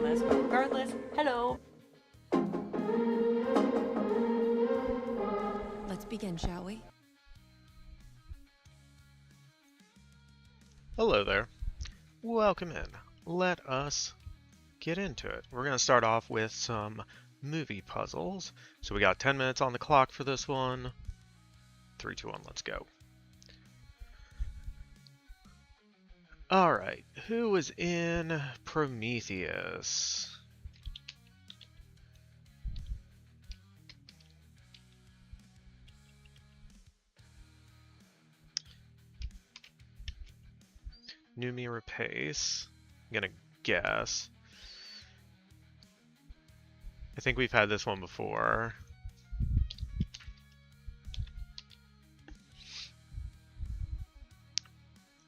on this, but regardless, hello. Let's begin, shall we? Hello there. Welcome in. Let us get into it. We're going to start off with some movie puzzles. So we got 10 minutes on the clock for this one. 3, 2, 1, let's go. Alright, who was in Prometheus? Numi Rapace. I'm gonna guess. I think we've had this one before.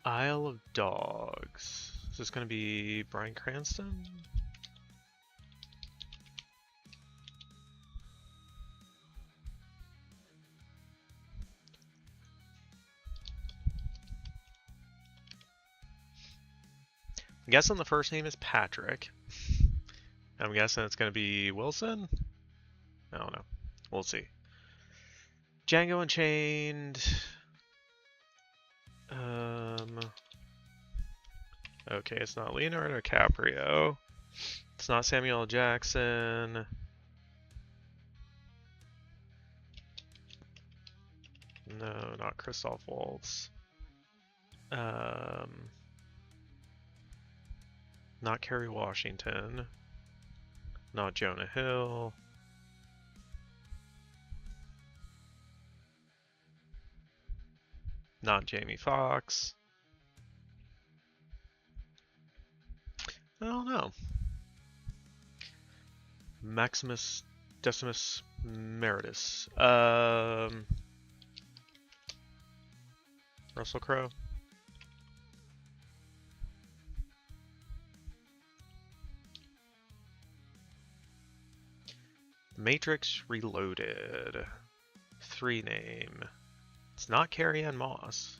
Isle of Dogs. Is this gonna be Bryan Cranston? I'm guessing the first name is Patrick. I'm guessing it's going to be Wilson? I don't know. We'll see. Django Unchained. Okay, it's not Leonardo DiCaprio. It's not Samuel L. Jackson. No, not Christoph Waltz. Not Kerry Washington. Not Jonah Hill. Not Jamie Foxx. I don't know. Maximus Decimus Meritus. Russell Crowe. Matrix Reloaded. 3 name. It's not Carrie Ann Moss.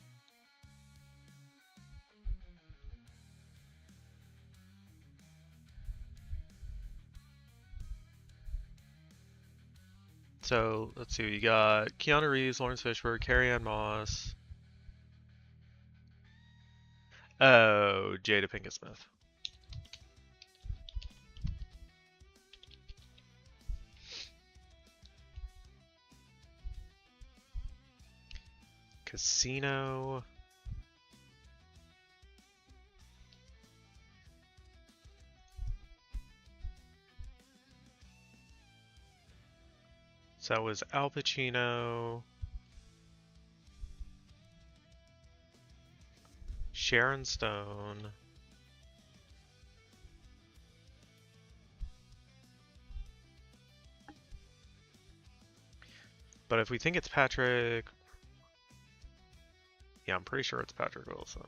So let's see, we got Keanu Reeves, Lawrence Fishburne, Carrie Ann Moss. Oh, Jada Pinkett Smith. Casino. So that was Al Pacino. Sharon Stone. But if we think it's Patrick... Yeah, I'm pretty sure it's Patrick Wilson.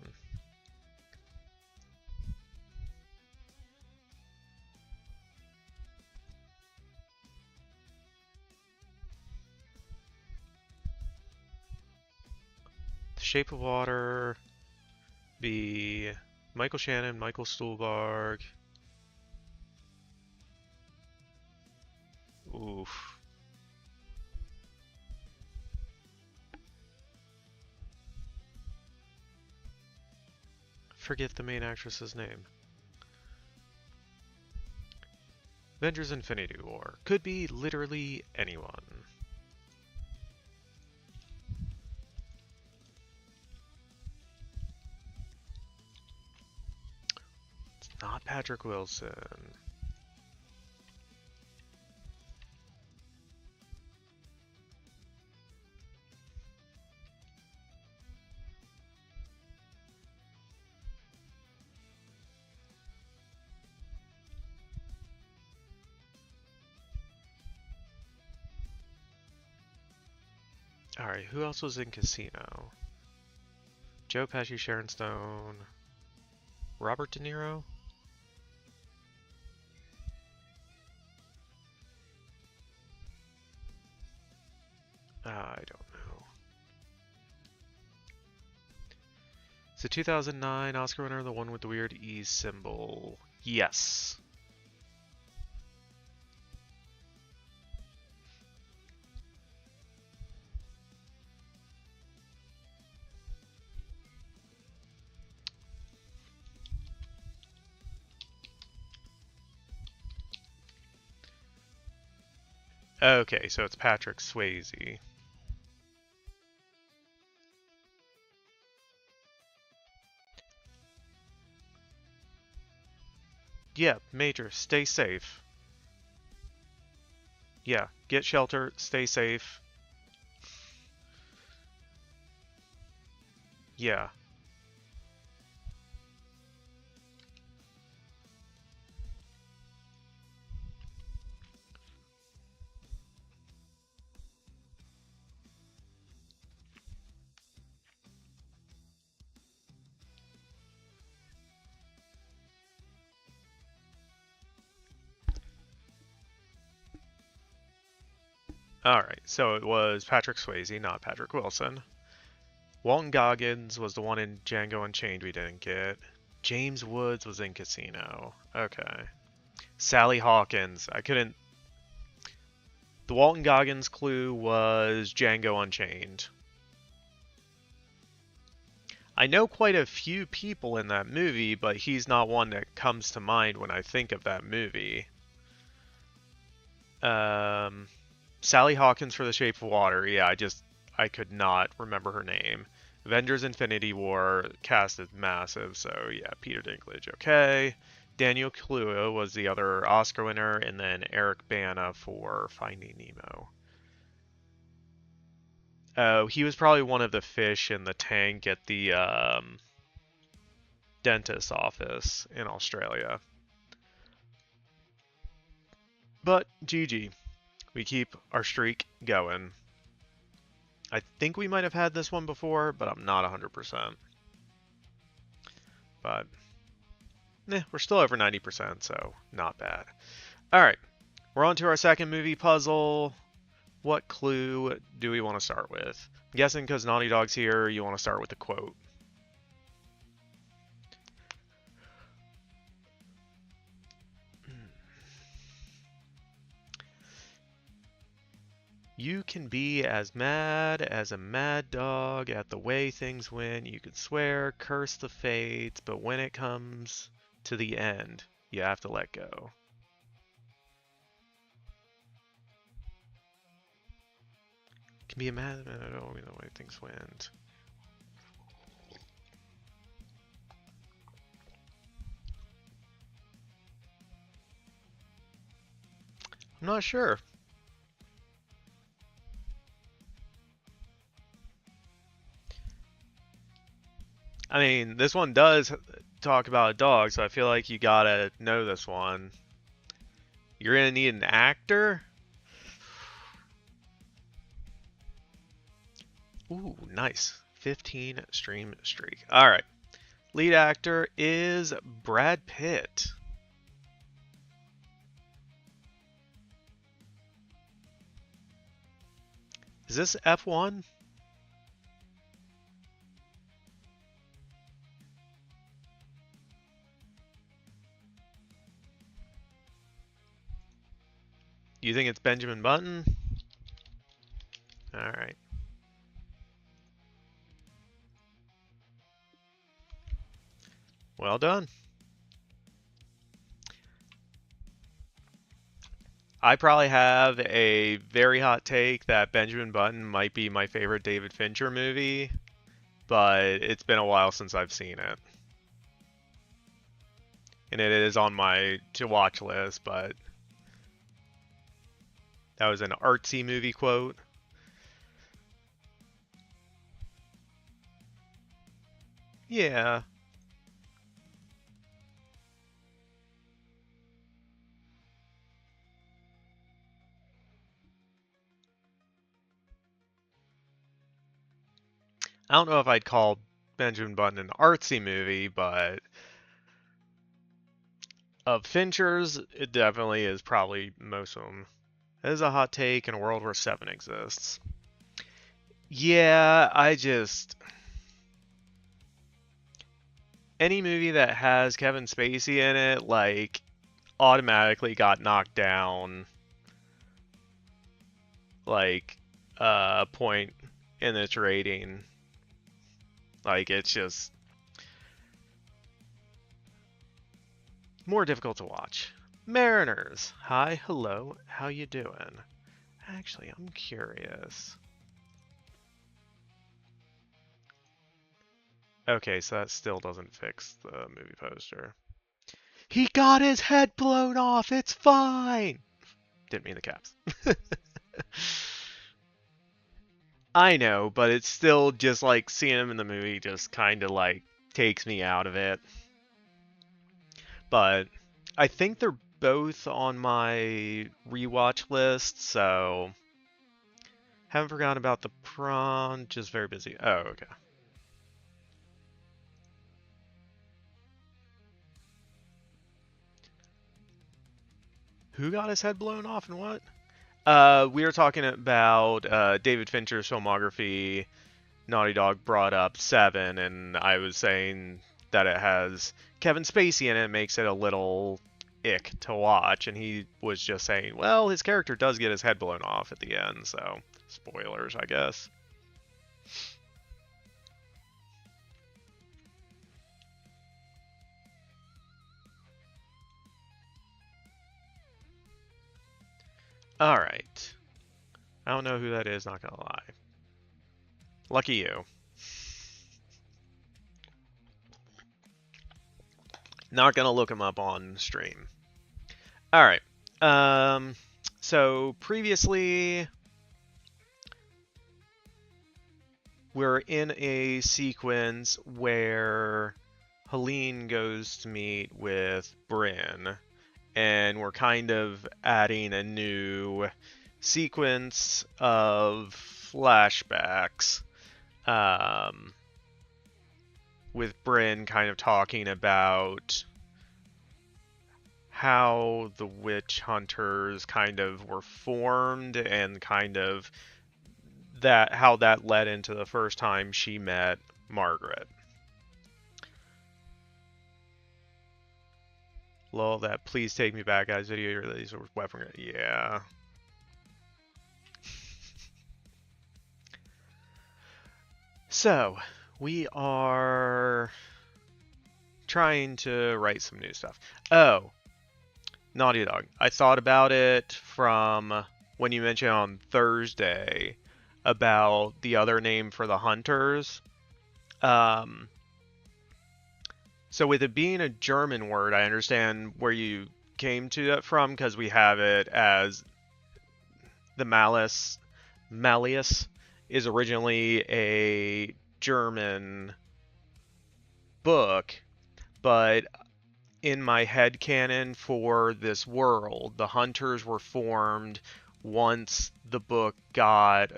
The Shape of Water... Be Michael Shannon, Michael Stuhlbarg. Oof. Forget the main actress's name. Avengers Infinity War. Could be literally anyone. It's not Patrick Wilson. Alright, who else was in Casino? Joe Pesci, Sharon Stone, Robert De Niro? I don't know. It's a 2009 Oscar winner, the one with the weird E symbol. Yes. Okay, so it's Patrick Swayze. Yeah, Major, stay safe. Yeah, get shelter, stay safe. Yeah. Alright, so it was Patrick Swayze, not Patrick Wilson. Walton Goggins was the one in Django Unchained we didn't get. James Woods was in Casino. Okay. Sally Hawkins. I couldn't... The Walton Goggins clue was Django Unchained. I know quite a few people in that movie, but he's not one that comes to mind when I think of that movie. Sally Hawkins for The Shape of Water. Yeah, I could not remember her name. Avengers Infinity War cast is massive, so yeah, Peter Dinklage. Okay. Daniel Kaluuya was the other Oscar winner, and then Eric Bana for Finding Nemo. Oh, he was probably one of the fish in the tank at the dentist's office in Australia. But GG. We keep our streak going. I think we might have had this one before, but I'm not 100%. But, we're still over 90%, so not bad. Alright, we're on to our second movie puzzle. What clue do we want to start with? I'm guessing because Naughty Dog's here, you want to start with the quote. You can be as mad as a mad dog at the way things went. You can swear, curse the fates, but when it comes to the end, you have to let go. Can be a mad man, I don't know the way things went. I'm not sure. I mean, this one does talk about a dog, so I feel like you gotta know this one. You're gonna need an actor? Ooh, nice. 15 stream streak. Alright. Lead actor is Brad Pitt. Is this F1? You think it's Benjamin Button? Alright. Well done. I probably have a very hot take that Benjamin Button might be my favorite David Fincher movie, but it's been a while since I've seen it. And it is on my to-watch list, but that was an artsy movie quote. Yeah. I don't know if I'd call Benjamin Button an artsy movie, but of Fincher's, it definitely is probably most of them. That is a hot take in a world where Seven exists. Yeah, any movie that has Kevin Spacey in it, like, automatically got knocked down, like, a point in its rating. Like, it's just more difficult to watch. Mariners, hi, hello, how you doing? Actually, I'm curious. Okay, so that still doesn't fix the movie poster. He got his head blown off. It's fine. Didn't mean the caps. I know, but it's still just like seeing him in the movie just kind of like takes me out of it. But I think they're both on my rewatch list, so haven't forgotten about the prom. Just very busy. Oh, okay. Who got his head blown off and what? We were talking about David Fincher's filmography. Naughty Dog brought up Seven, and I was saying that it has Kevin Spacey in it, makes it a little ick to watch. And he was just saying, well, his character does get his head blown off at the end, so spoilers, I guess. Alright. I don't know who that is, not gonna lie. Lucky you. Not gonna look him up on stream. Alright. So previously we're in a sequence where Hélène goes to meet with Bryn, and we're kind of adding a new sequence of flashbacks, with Bryn kind of talking about how the witch hunters kind of were formed and kind of that how that led into the first time she met Margaret. Lol, that please take me back guys video release or weapon. Yeah. So, we are trying to write some new stuff. Oh, Naughty Dog. I thought about it from when you mentioned on Thursday about the other name for the hunters. So with it being a German word, I understand where you came to that from, because we have it as the Malleus is originally a German book, but in my headcanon for this world, the hunters were formed once the book got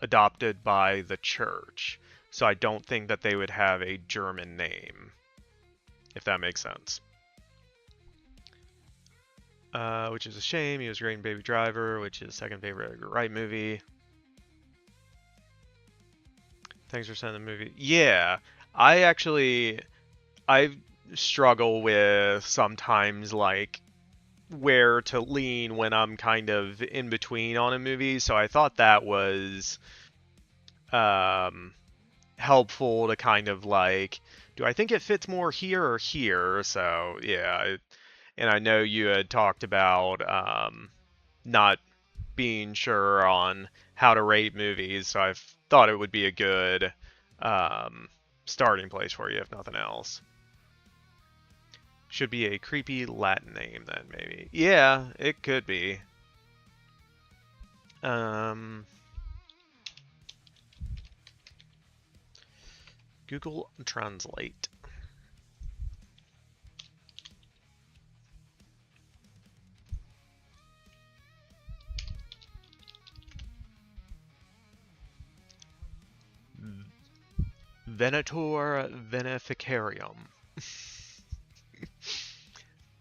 adopted by the church. So I don't think that they would have a German name, if that makes sense. Which is a shame. He was great in Baby Driver, which is second favorite Edgar Wright movie. Thanks for sending the movie. Yeah, I struggle with sometimes like where to lean when I'm kind of in between on a movie, so I thought that was helpful to kind of like, do I think it fits more here or here? So yeah, and I know you had talked about not being sure on how to rate movies, so I thought it would be a good starting place for you, if nothing else. Should be a creepy Latin name then, maybe. Yeah, it could be. Google Translate. Venator Veneficarium.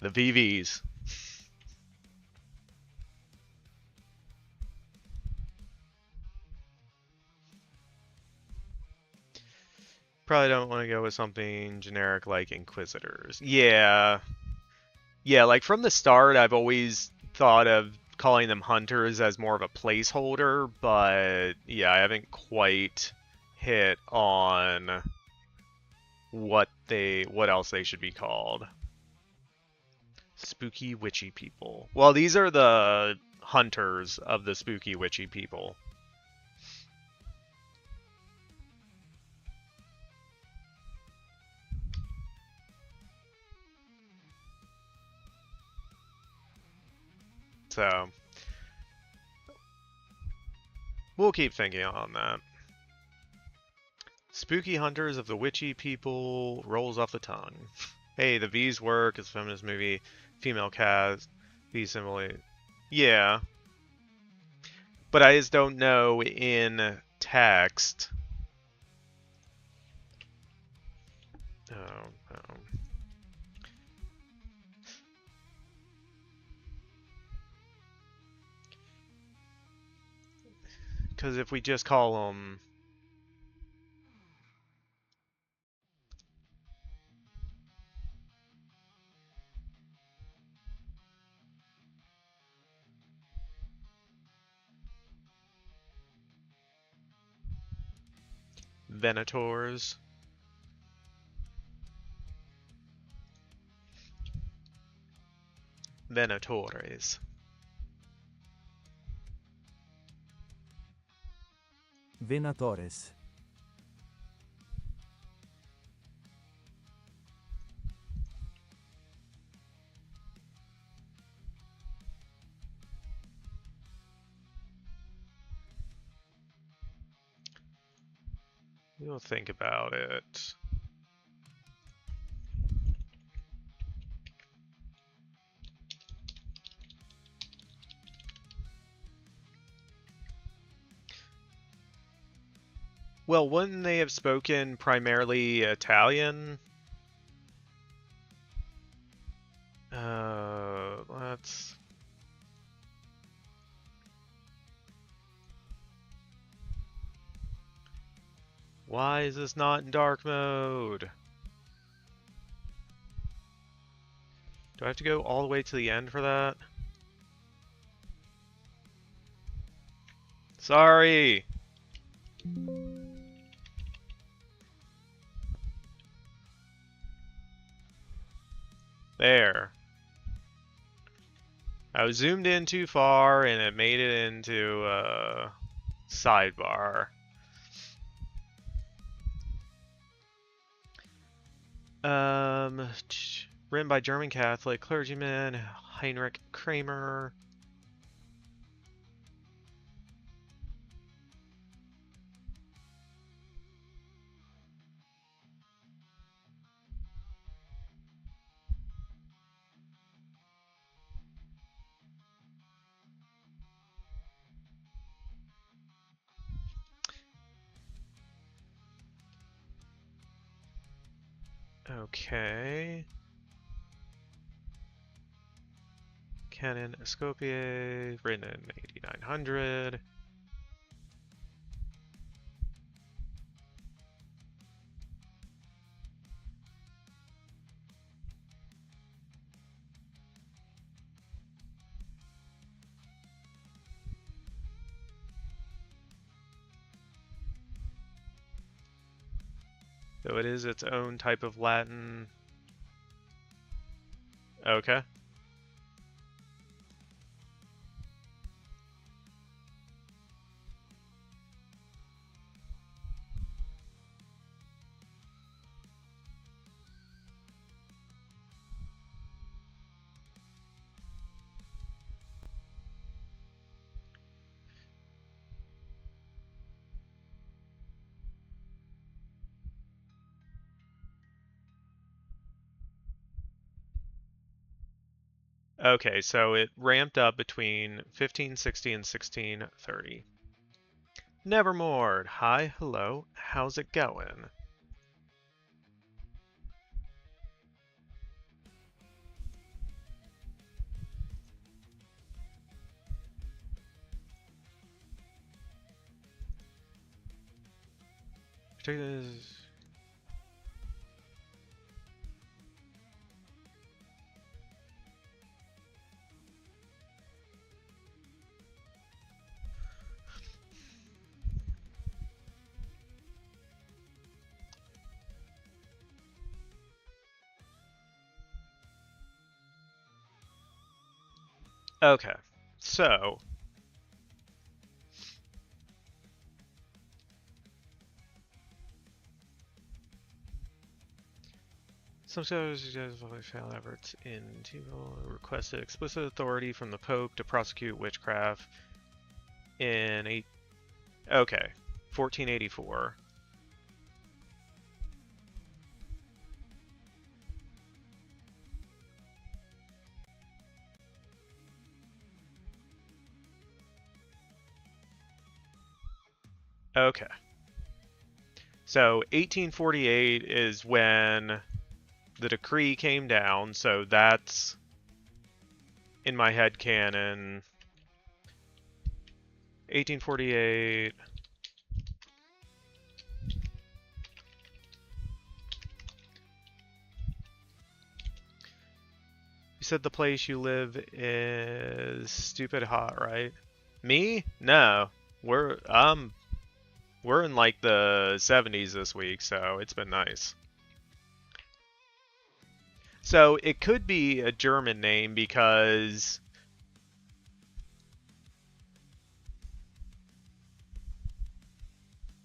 The VVs. Probably don't want to go with something generic like Inquisitors. Yeah. Yeah, like from the start, I've always thought of calling them Hunters as more of a placeholder, but yeah, I haven't quite hit on what else they should be called. Spooky witchy people. Well, these are the hunters of the spooky witchy people. So we'll keep thinking on that. Spooky hunters of the witchy people rolls off the tongue. Hey, the V's work. It's a feminist movie. Female cast. V simile. Yeah. But I just don't know in text. Oh, no. Because if we just call them... Venators. Venatores. Venatores. We'll think about it. Well, wouldn't they have spoken primarily Italian? Let's... Why is this not in dark mode? Do I have to go all the way to the end for that? Sorry! There. I was zoomed in too far and it made it into sidebar. Written by German Catholic clergyman Heinrich Kramer. Okay. Canon Escopier, written in 8900. So it is its own type of Latin. Okay. Okay, so it ramped up between 1560 and 1630. Nevermore. Hi, hello, how's it going? Okay, So, some scholars suggest failed efforts in requested explicit authority from the Pope to prosecute witchcraft in 1484. Okay. So 1848 is when the decree came down, so that's in my head canon. 1848. You said the place you live is stupid hot, right? Me? No. We're in like the 70s this week, so it's been nice. So it could be a German name because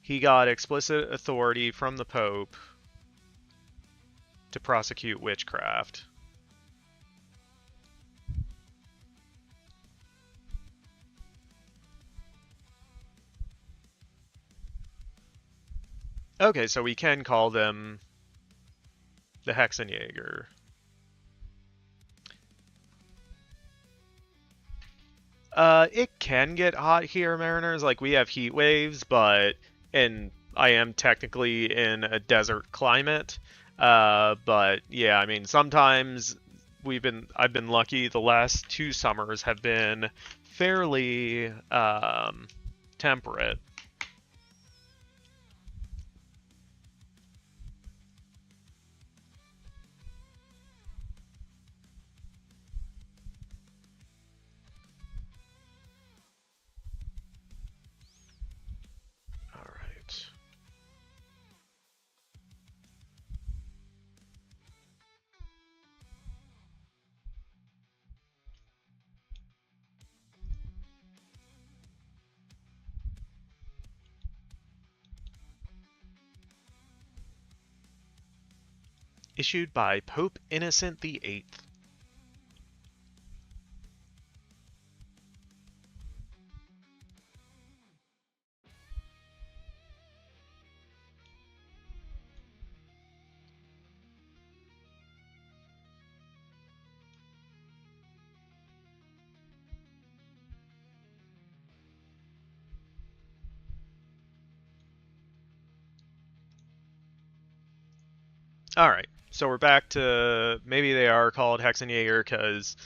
he got explicit authority from the Pope to prosecute witchcraft. Okay, so we can call them the Hexenjäger. It can get hot here, Mariners. Like, we have heat waves, and I am technically in a desert climate. But yeah, I mean, sometimes I've been lucky. The last 2 summers have been fairly temperate. All right. Issued by Pope Innocent VIII. Alright, so we're back to maybe they are called Hexenjäger because,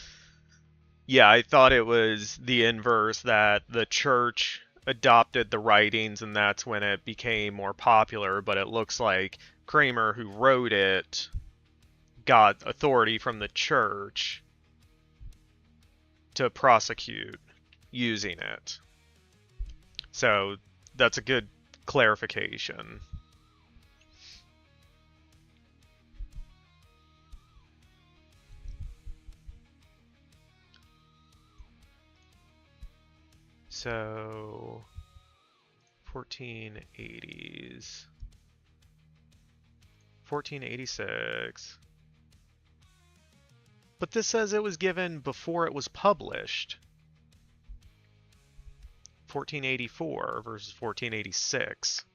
yeah, I thought it was the inverse, that the church adopted the writings and that's when it became more popular, but it looks like Kramer, who wrote it, got authority from the church to prosecute using it. So that's a good clarification. So 1480s. 1486. But this says it was given before it was published. 1484 versus 1486.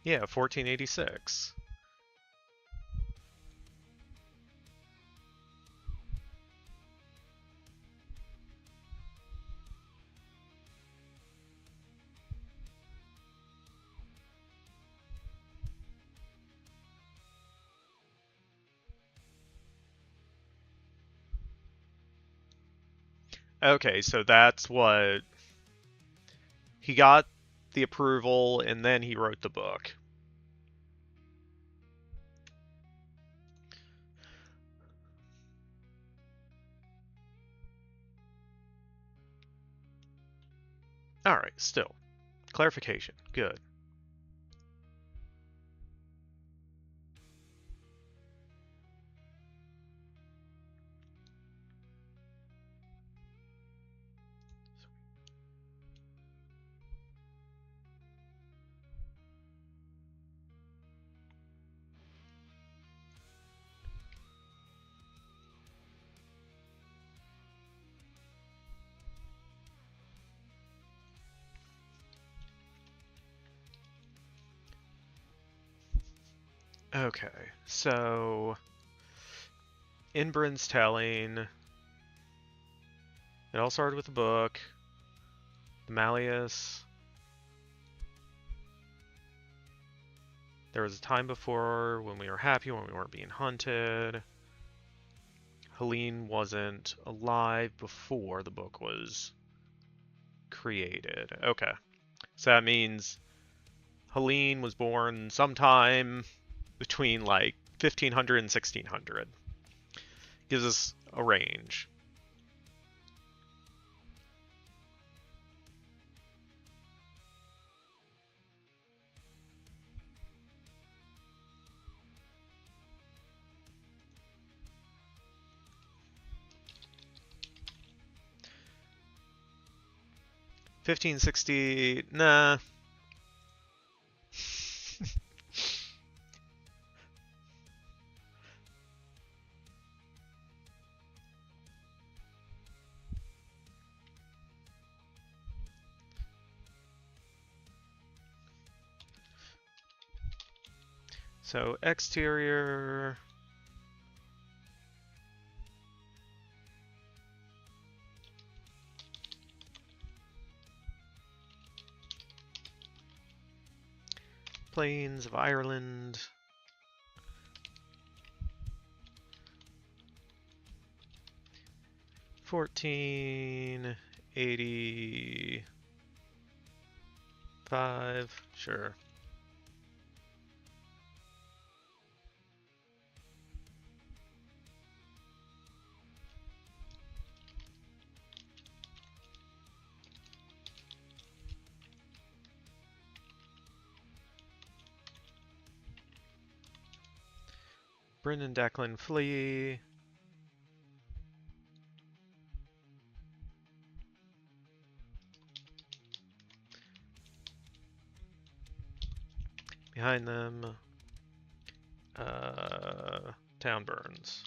Yeah, 1486. Okay, so that's what he got the approval and then he wrote the book. Alright, still. Clarification. Good. Okay, so in Bryn's telling, it all started with the book, the Malleus. There was a time before when we were happy, when we weren't being hunted. Hélène wasn't alive before the book was created. Okay, so that means Hélène was born sometime between like 1500 and 1600. Gives us a range. $1560, nah. So exterior. Plains of Ireland. $1485. Sure. Bryn and Declan flee. Behind them, town burns.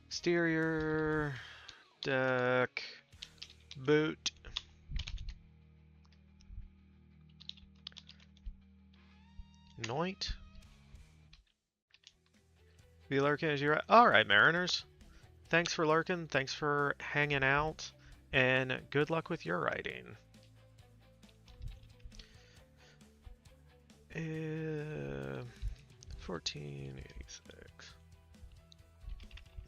Exterior, deck, boot. Noit. Be lurking as you're. Alright, Mariners. Thanks for lurking, thanks for hanging out, and good luck with your writing. 1486.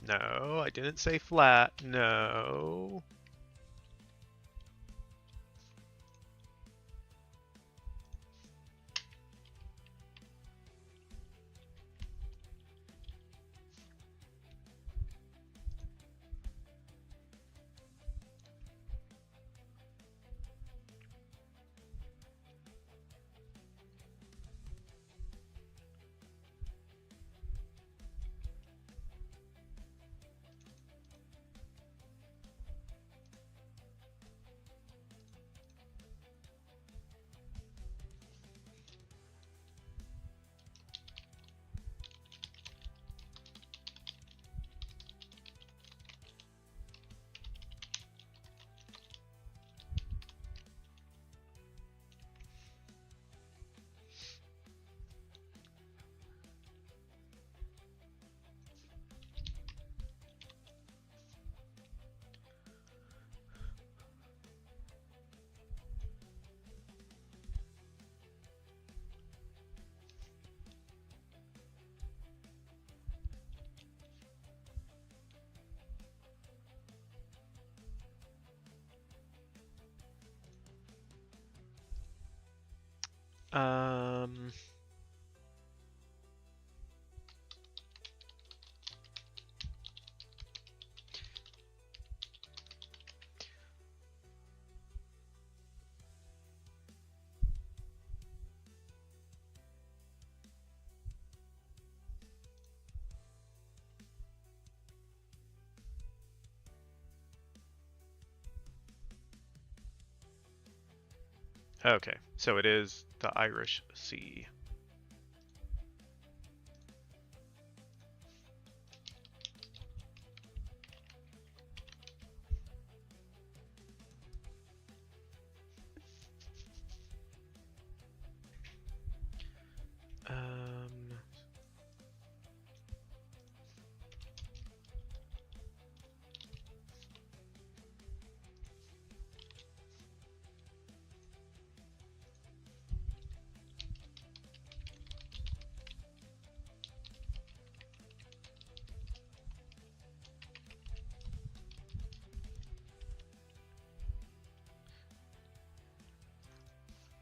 No, I didn't say flat. No. Um, okay, so it is the Irish Sea. Um,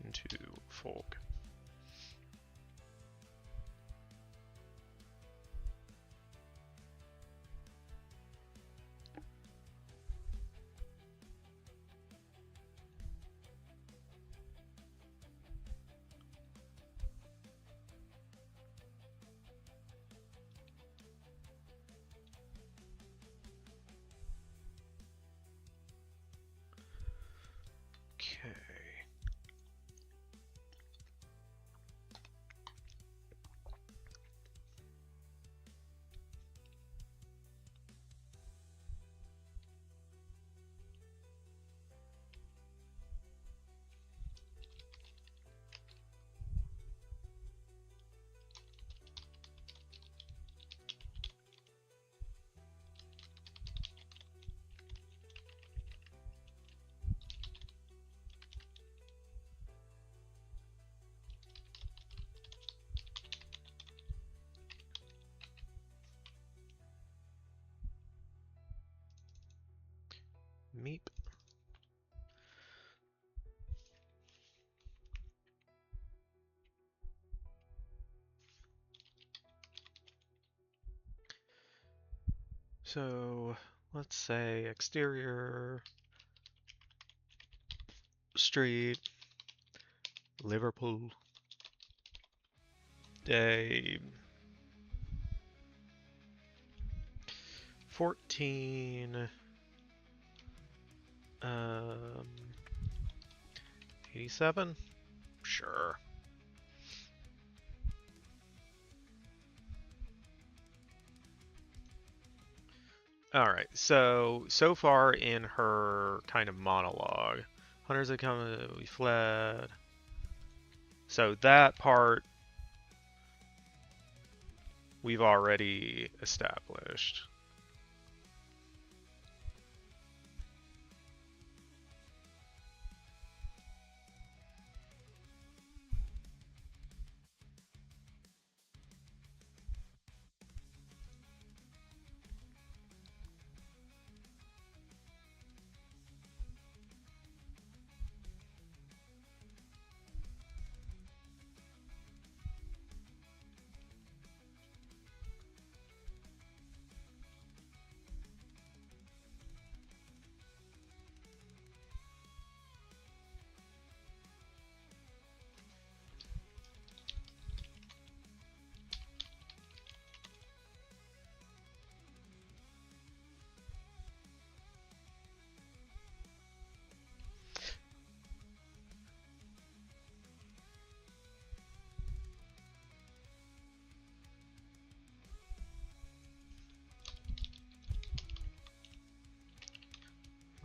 into folk. Okay. Meep. So let's say exterior, street, Liverpool, day 14, 87? Sure. All right. So far in her kind of monologue, hunters had come, we fled. So that part we've already established.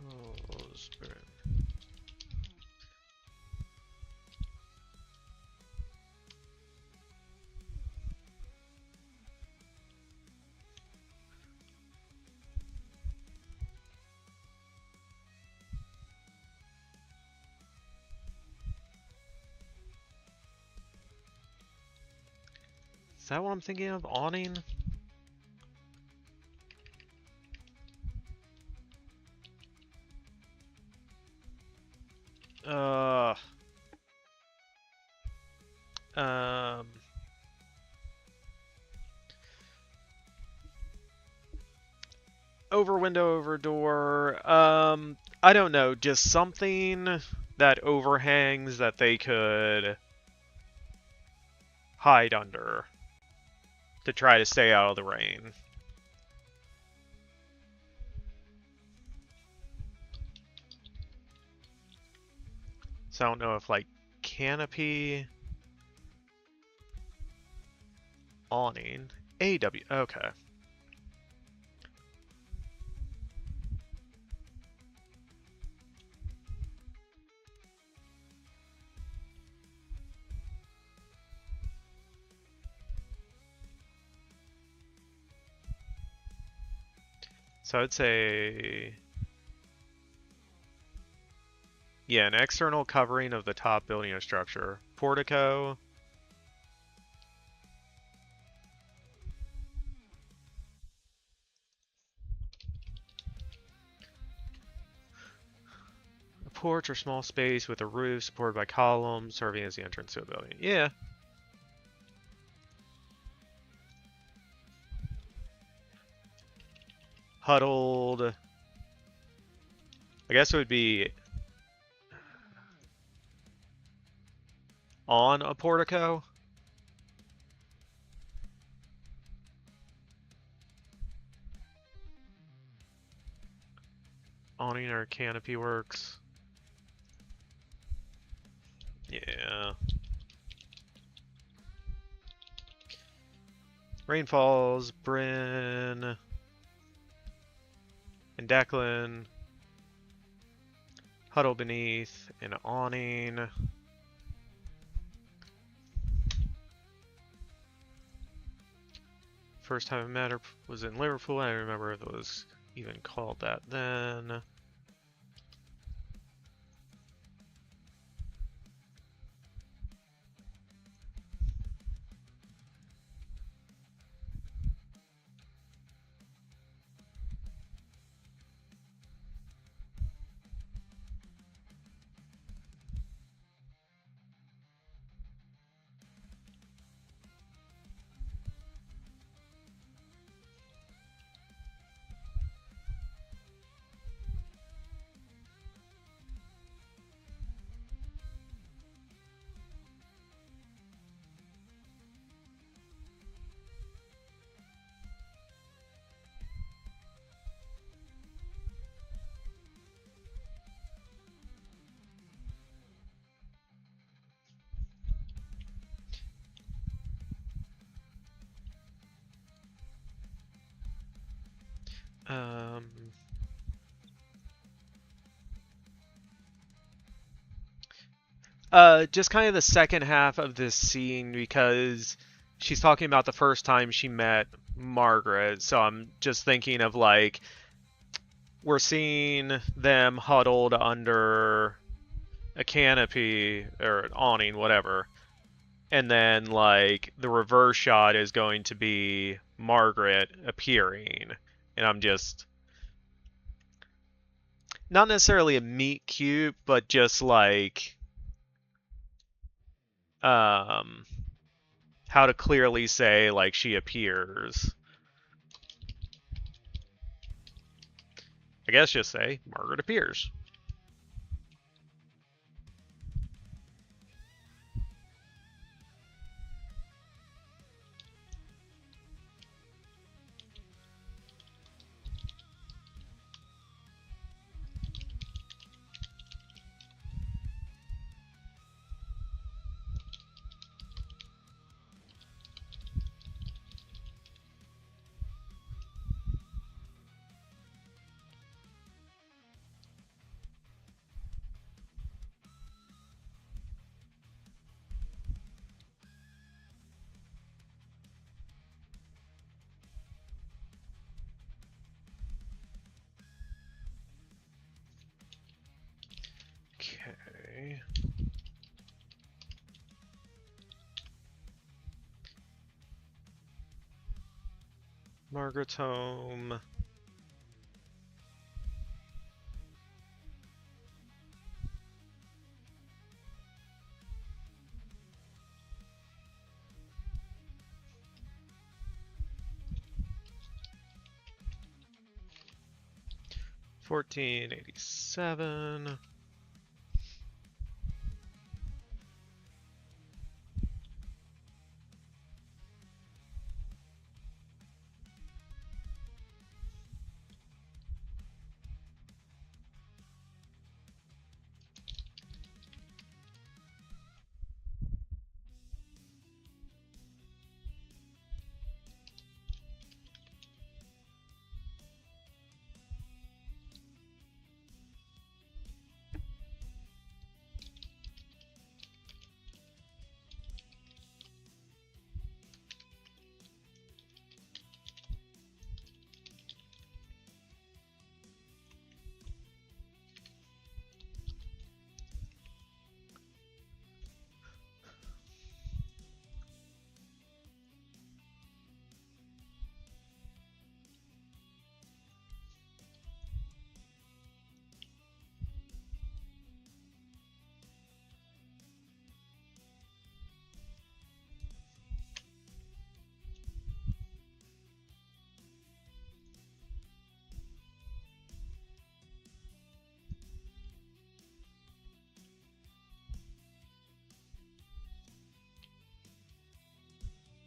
Oh, spirit. Is that what I'm thinking of? Awning? Uh, over window, over door. I don't know, just something that overhangs that they could hide under to try to stay out of the rain. So I don't know if, like, canopy, awning, AW, okay. So I'd say, yeah, an external covering of the top building or structure. Portico. A porch or small space with a roof supported by columns serving as the entrance to a building. Yeah. Huddled. I guess it would be on a portico. Awning or canopy works. Yeah. Rainfalls, Bryn, and Declan. Huddle beneath an awning. First time I met her was in Liverpool. I don't remember if it was even called that then. Just kind of the second half of this scene because she's talking about the first time she met Margaret. So I'm just thinking of, like, we're seeing them huddled under a canopy or an awning, whatever. And then, like, the reverse shot is going to be Margaret appearing. And I'm just not necessarily a meet cute, but just like how to clearly say, like, she appears. I guess just say Margaret appears. Okay. Margaret's home. 1487.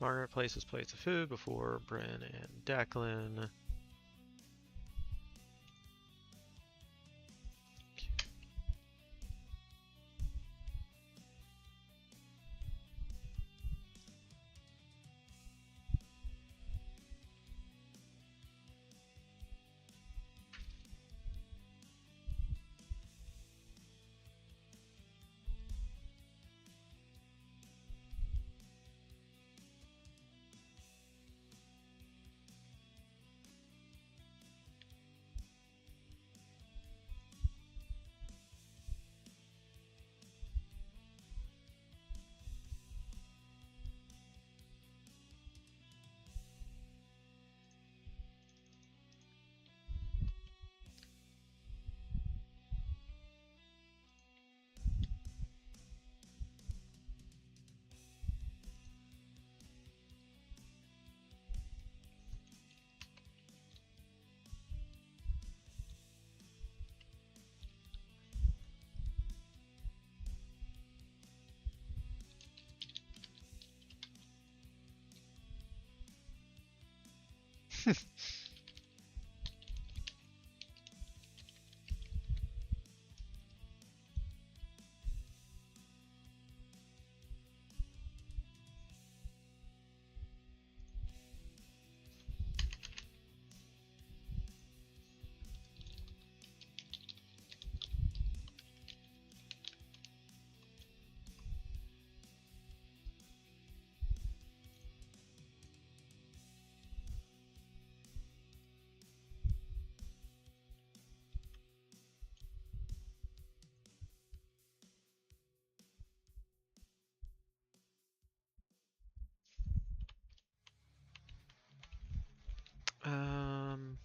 Margaret places plates of food before Bryn and Declan. Um,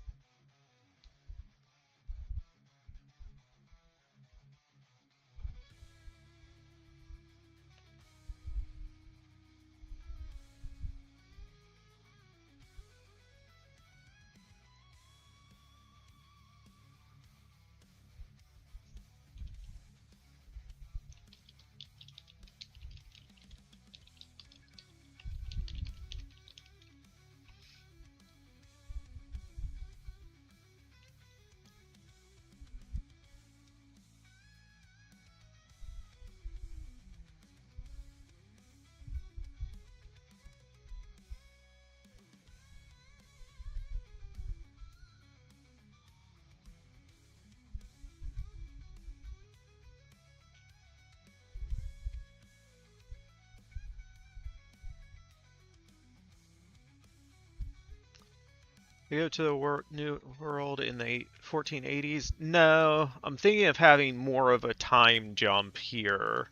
we go to the new world in the 1480s. No, I'm thinking of having more of a time jump here.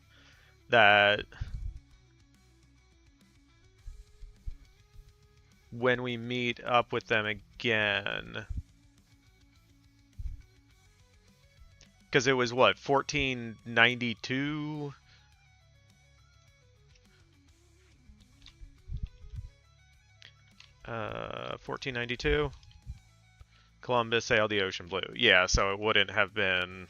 That when we meet up with them again, because it was what, 1492? 1492. Columbus sailed the ocean blue. Yeah, so it wouldn't have been...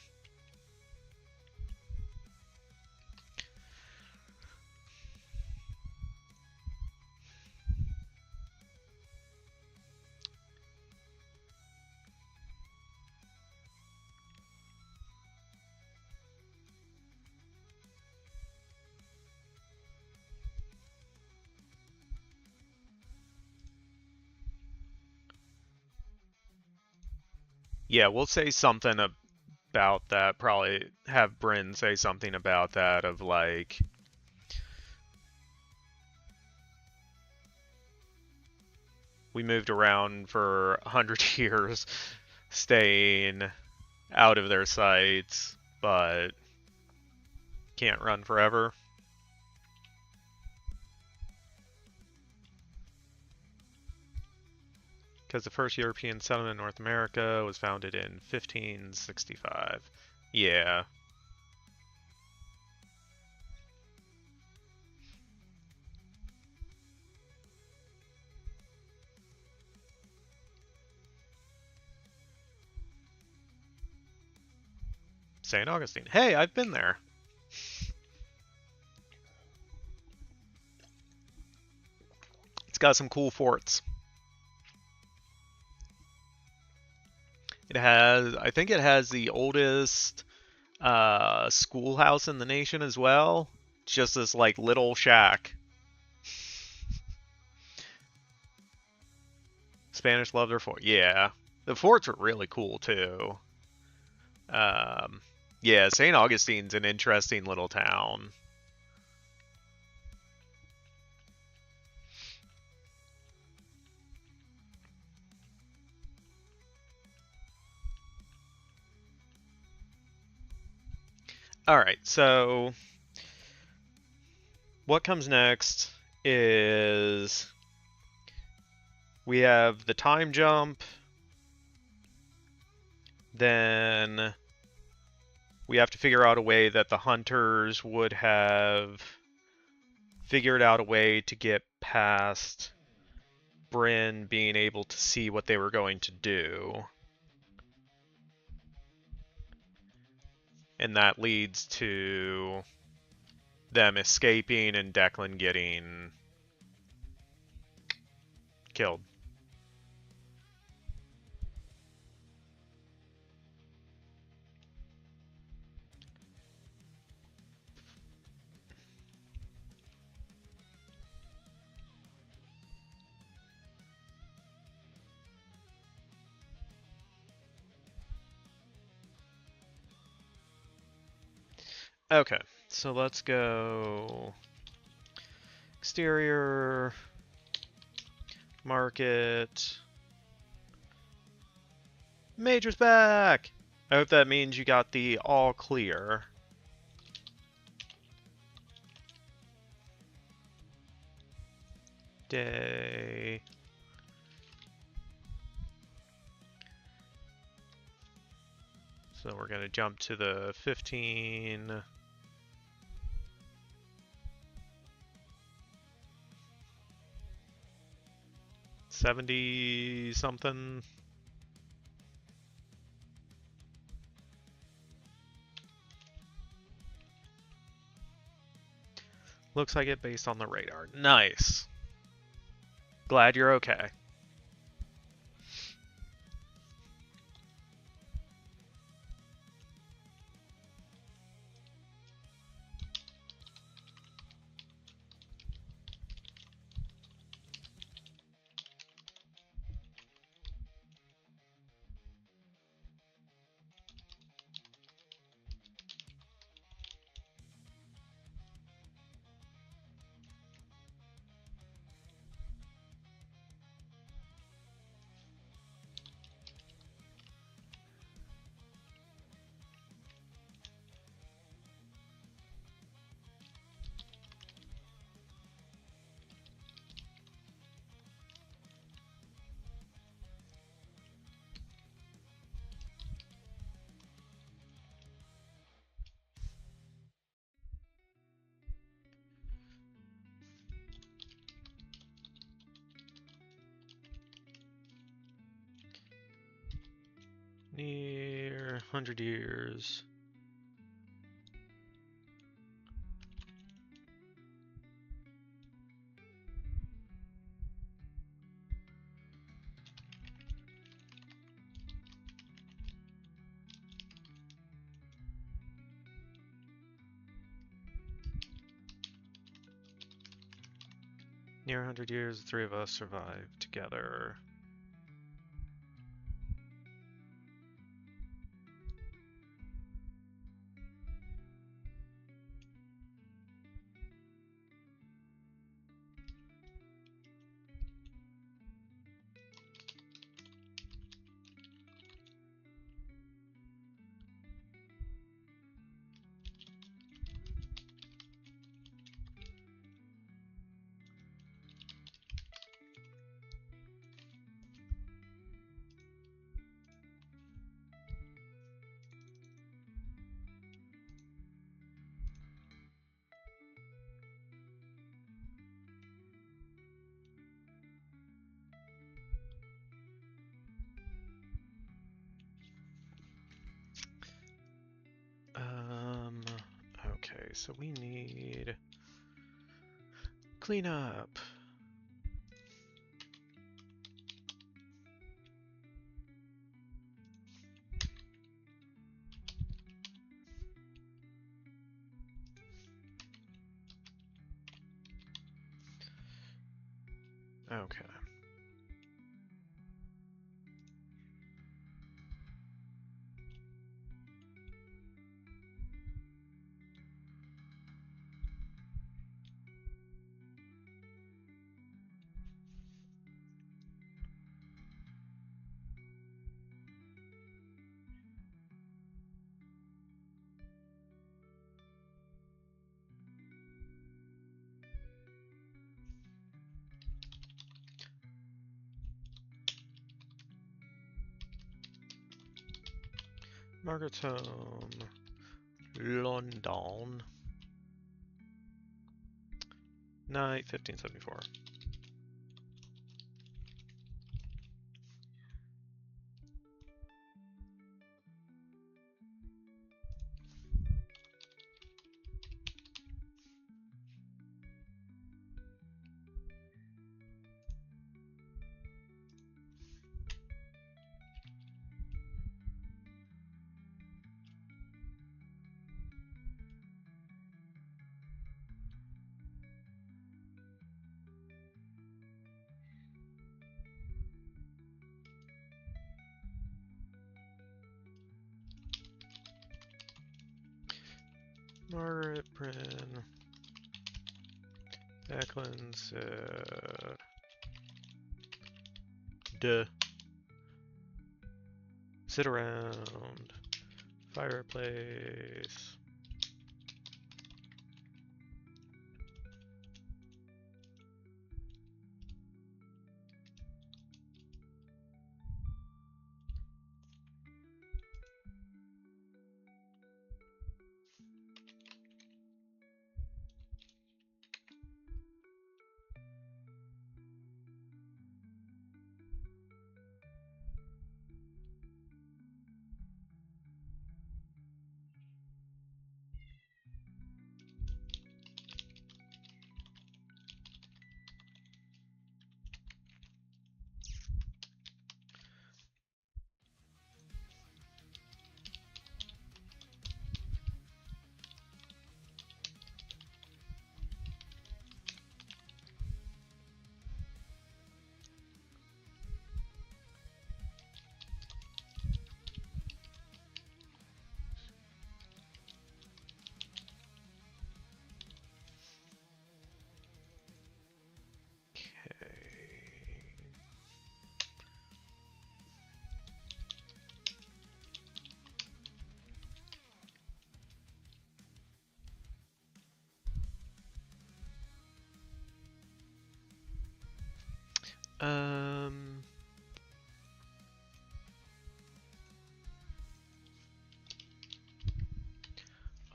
Yeah, we'll say something about that. Probably have Bryn say something about that of like... We moved around for 100 years, staying out of their sights, but can't run forever. Because the first European settlement in North America was founded in 1565. Yeah. St. Augustine. Hey, I've been there. It's got some cool forts. It has, I think it has the oldest schoolhouse in the nation as well. It's just this like little shack. Spanish love their fort. Yeah. The forts are really cool too. Yeah, St. Augustine's an interesting little town. Alright, so what comes next is we have the time jump, then we have to figure out a way that the hunters would have figured out a way to get past Bryn being able to see what they were going to do. And that leads to them escaping and Declan getting killed. Okay, so let's go exterior, market, Major's back! I hope that means you got the all clear. Day. So we're going to jump to the 15. $70 something. Looks like it based on the radar. Nice. Glad you're okay. Near 100 years. Near 100 years, the three of us survived together. Okay, so we need clean up. Okay. Margaret's home. London. Night 1574. Margaret, Bryn, Eklund, sit around, fireplace.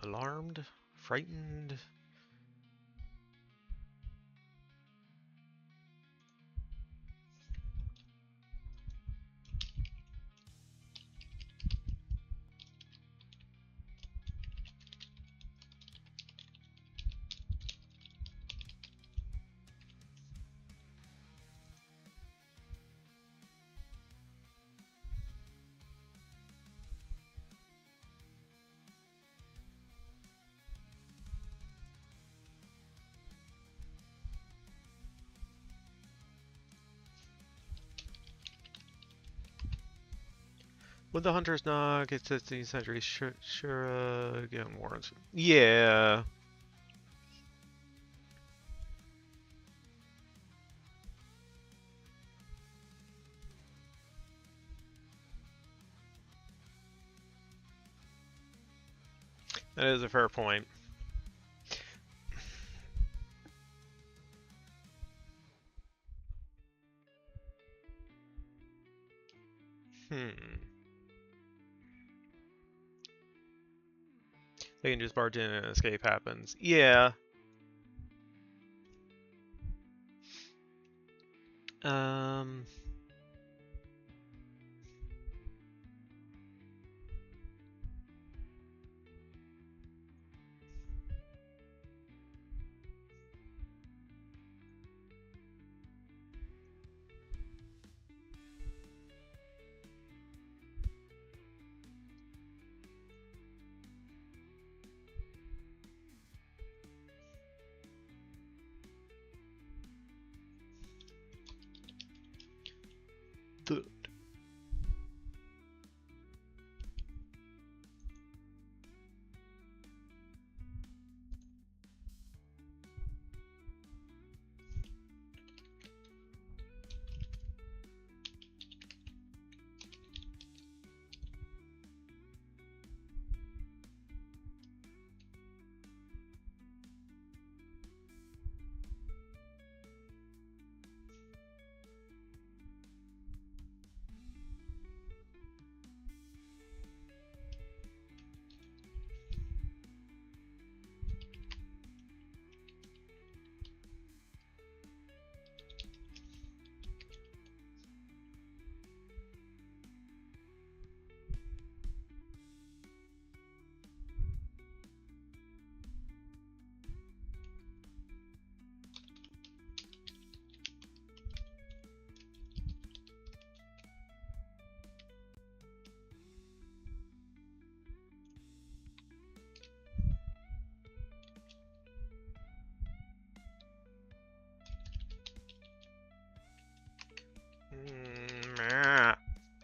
Alarmed, frightened. Would the hunters knock? It's 16th century. Sure, again, warrants. Yeah. That is a fair point. They can just barge in and escape happens. Yeah. Um. Good.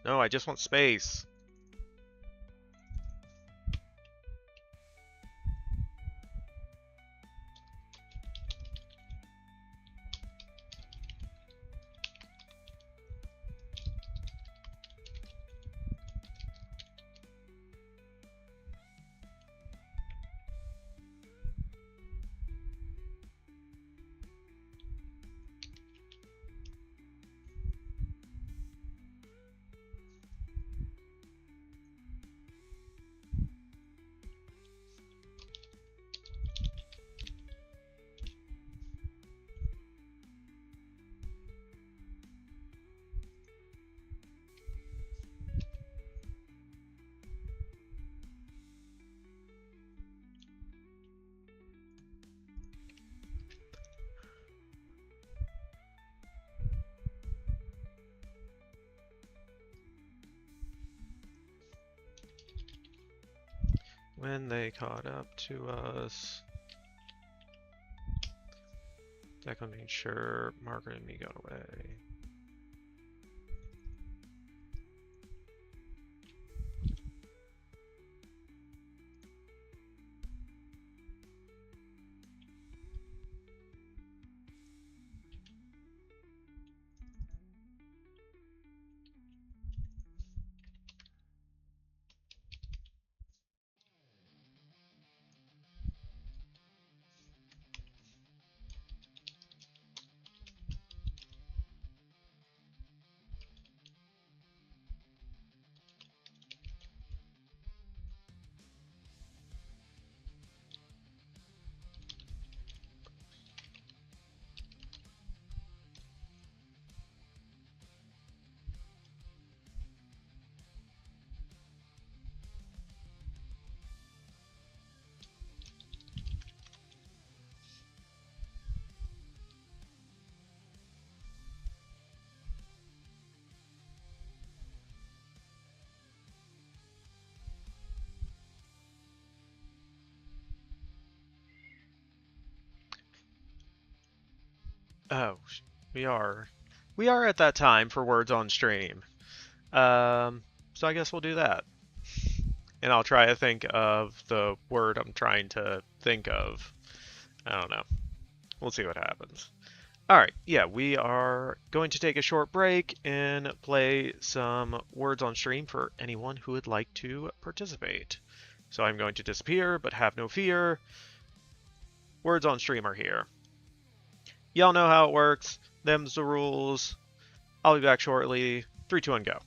No, I just want space. When they caught up to us, Declan made sure Margaret and me got away. Oh, we are. We are at that time for words on stream. So I guess we'll do that. And I'll try to think of the word I'm trying to think of. I don't know. We'll see what happens. Alright, yeah, we are going to take a short break and play some words on stream for anyone who would like to participate. So I'm going to disappear, but have no fear. Words on stream are here. Y'all know how it works. Them's the rules. I'll be back shortly. 3, 2, 1, go.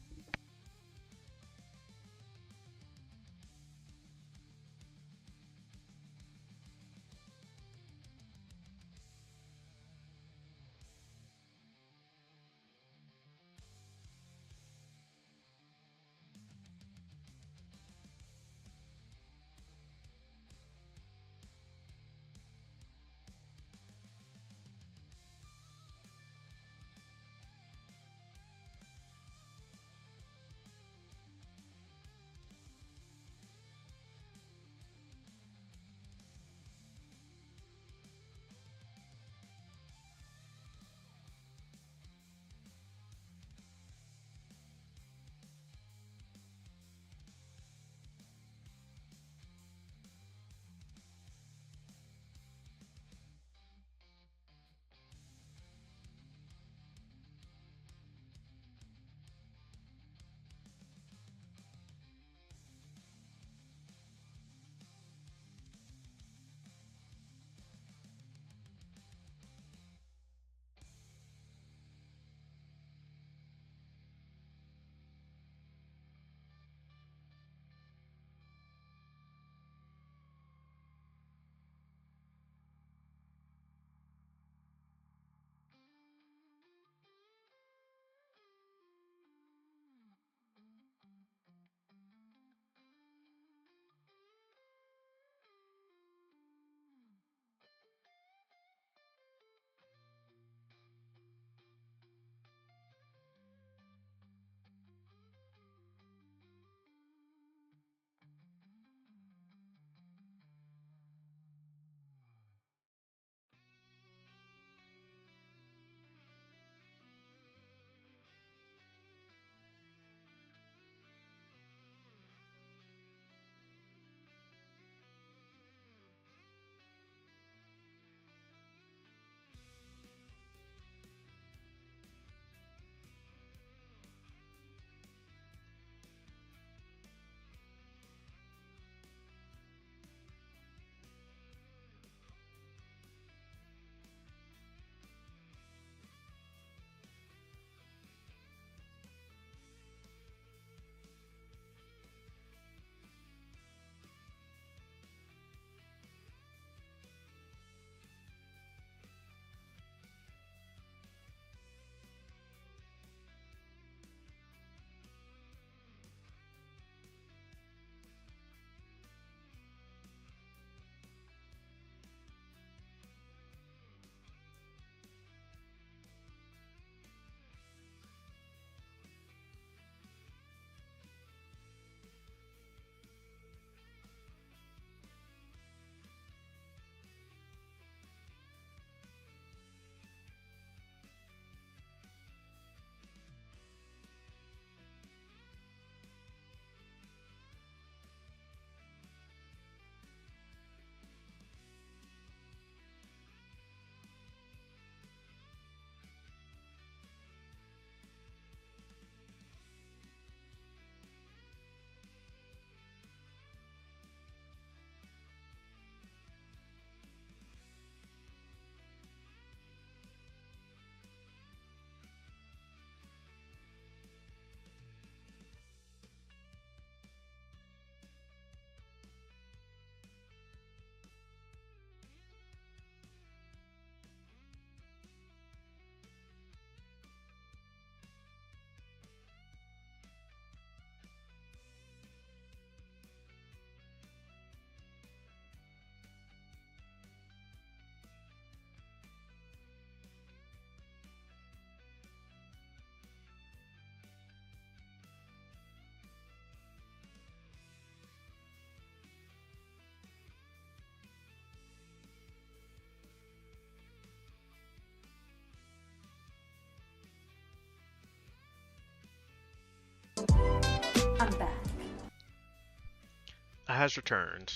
has returned.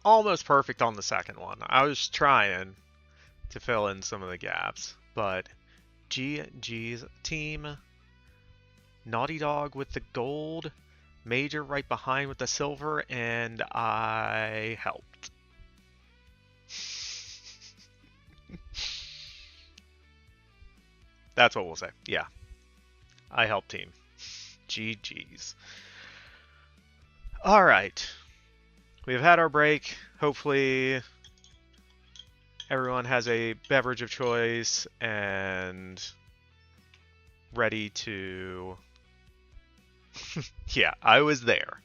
Almost perfect on the second one. I was trying to fill in some of the gaps, but GG's team. Naughty Dog with the gold, Major right behind with the silver, and I helped. That's what we'll say. Yeah. I helped team. GG's. Alright. We've had our break. Hopefully everyone has a beverage of choice and ready to... Yeah, I was there.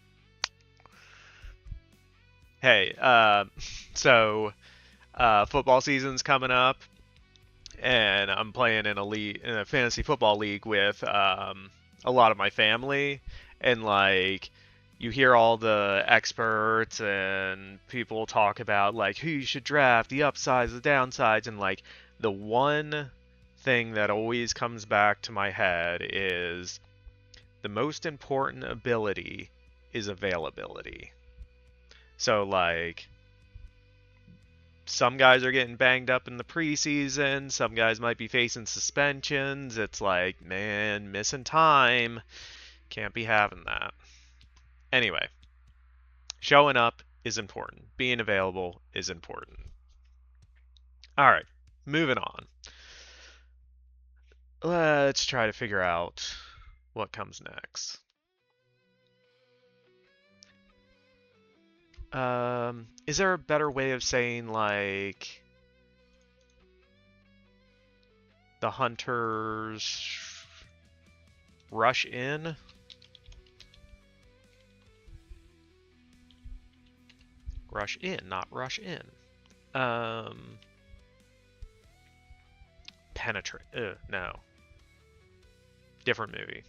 Hey, so football season's coming up, and I'm playing in a fantasy football league with a lot of my family, and like you hear all the experts and people talk about like who you should draft, the upsides, the downsides, and like the one thing that always comes back to my head is the most important ability is availability. So like some guys are getting banged up in the preseason, some guys might be facing suspensions. It's like, man, missing time. Can't be having that. Anyway, showing up is important. Being available is important. All right, moving on. Let's try to figure out what comes next. Is there a better way of saying like the hunters rush in? Rush in, not rush in. Penetrate. No. Different movie.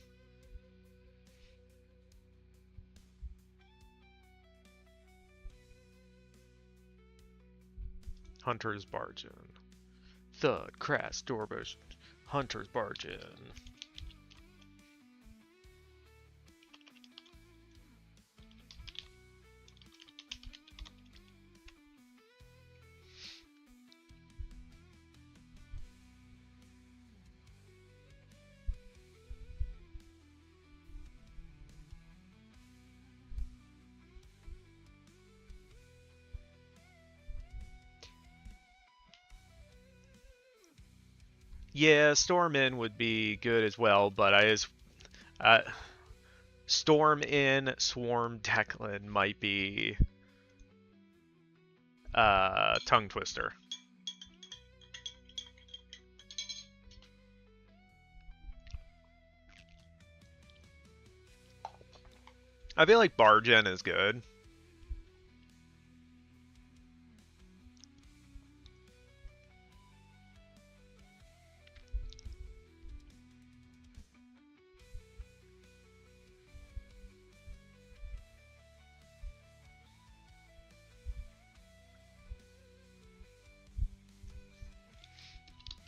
Hunters barge in. Thud, crash, doorbush. Hunters barge in. Yeah, Storm In would be good as well, but Storm In, Swarm Declan might be tongue twister. I feel like barge in is good.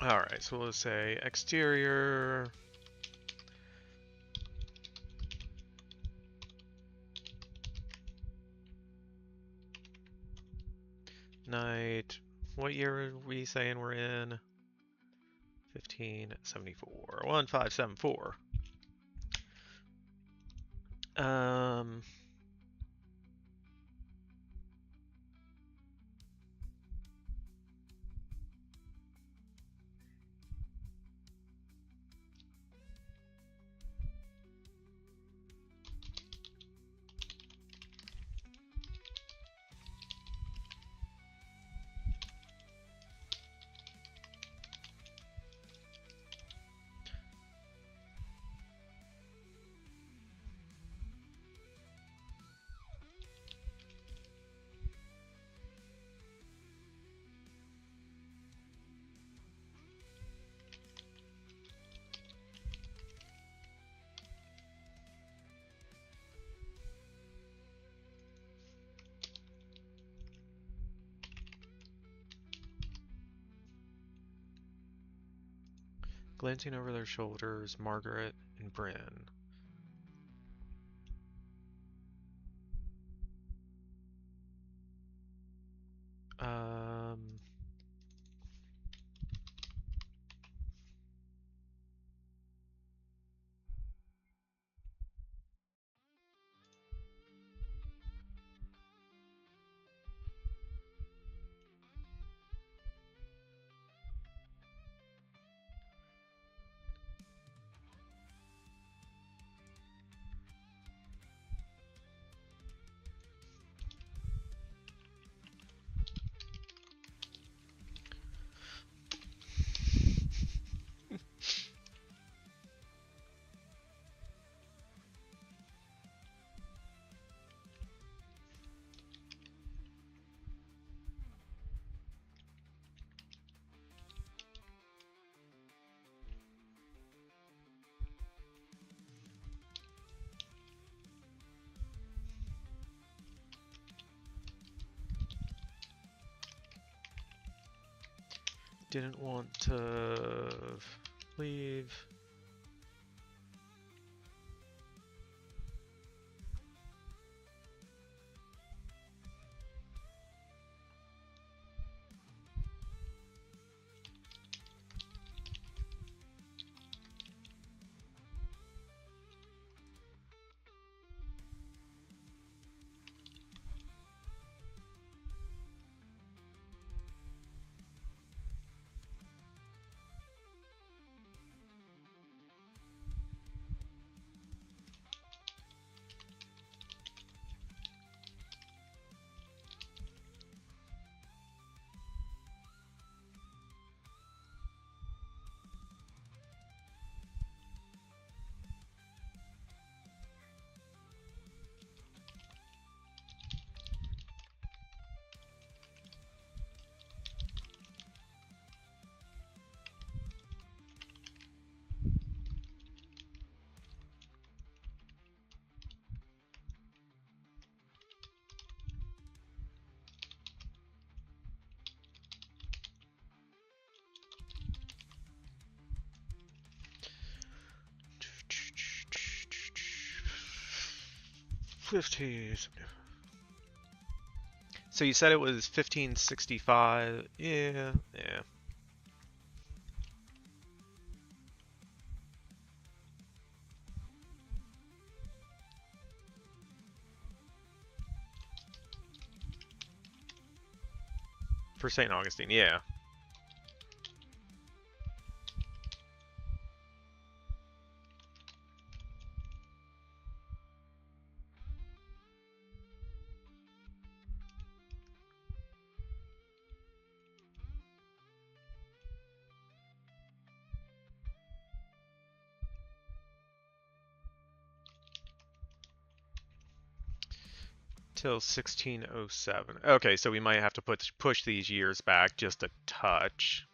Alright, so we'll say exterior. Night. What year are we saying we're in? 1574. 1574. Glancing over their shoulders, Margaret and Bryn. didn't want to leave. So you said it was 1565. Yeah. For St. Augustine, yeah. Till 1607. Okay, so we might have to push these years back just a touch.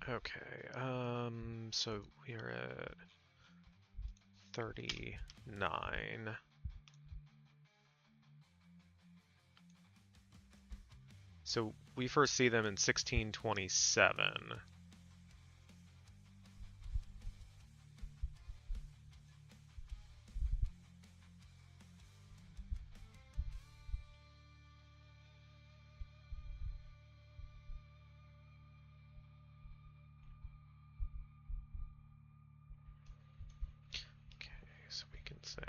Okay, so we are at 39. So we first see them in 1627. So we can say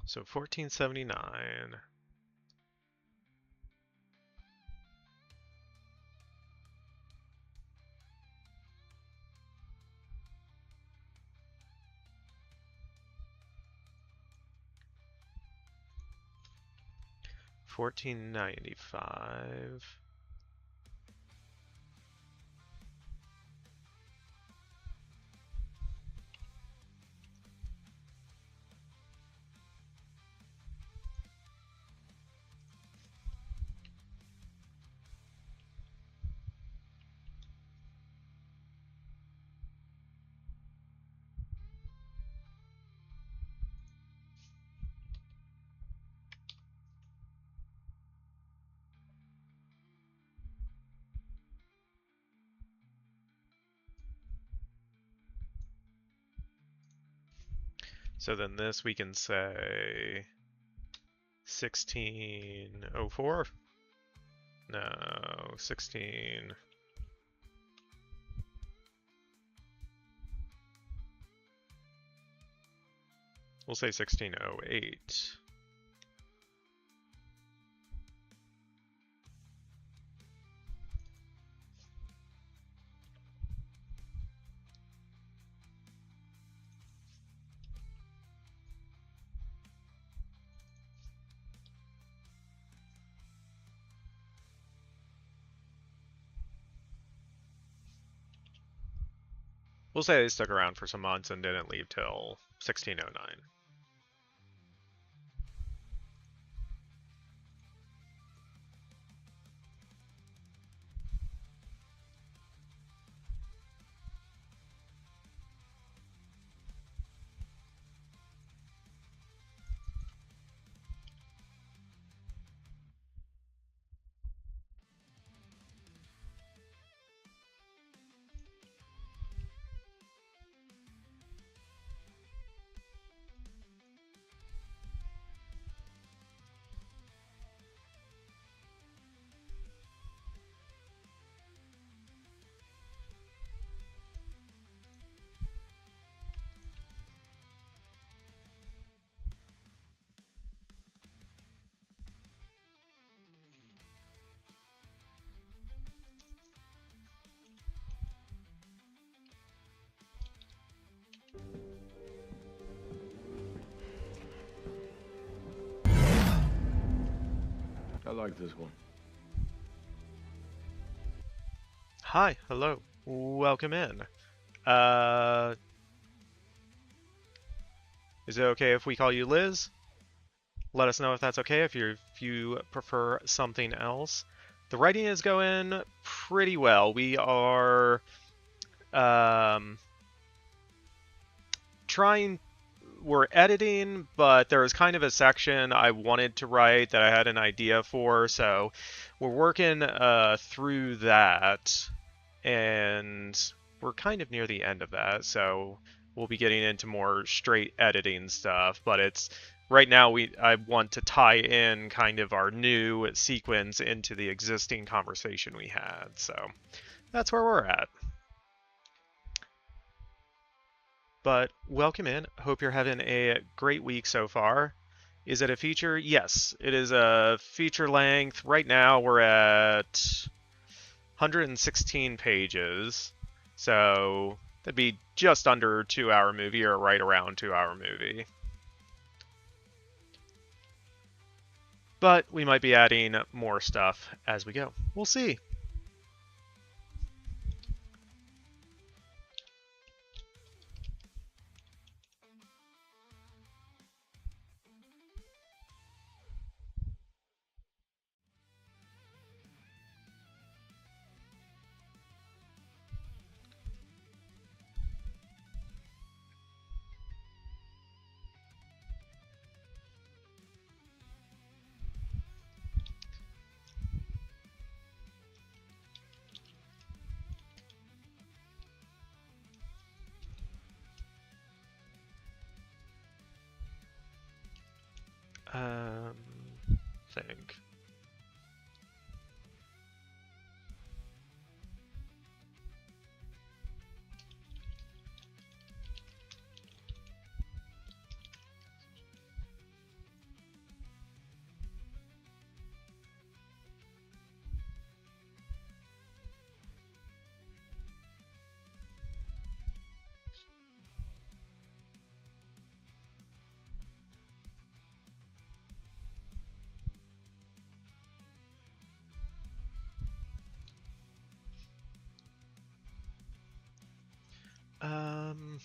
so 1479. $14.95. So then this we can say 1604. No, 16. We'll say 1608. We'll say they stuck around for some months and didn't leave till 1609. I like this one. Hi, hello, welcome in. Is it okay if we call you Liz? Let us know if that's okay, if you prefer something else. The writing is going pretty well. We are we're editing, but there was kind of a section I wanted to write that I had an idea for, so we're working through that, and we're kind of near the end of that, so we'll be getting into more straight editing stuff, but it's right now I want to tie in kind of our new sequence into the existing conversation we had, so that's where we're at. But welcome in. Hope you're having a great week so far. Is it a feature? Yes, it is a feature length. Right now we're at 116 pages. So that'd be just under 2-hour movie, or right around 2-hour movie. But we might be adding more stuff as we go. We'll see. Think. Um,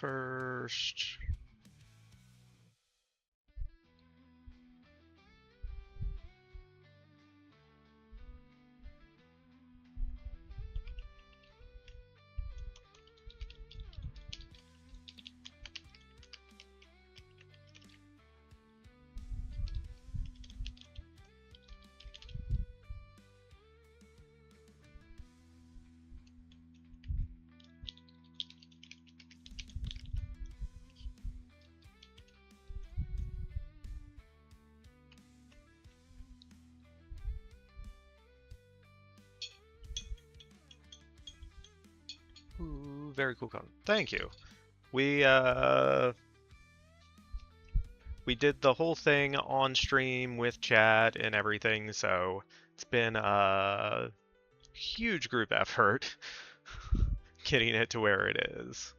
First, Ooh, very cool con. Thank you. We did the whole thing on stream with chat and everything, so it's been a huge group effort getting it to where it is.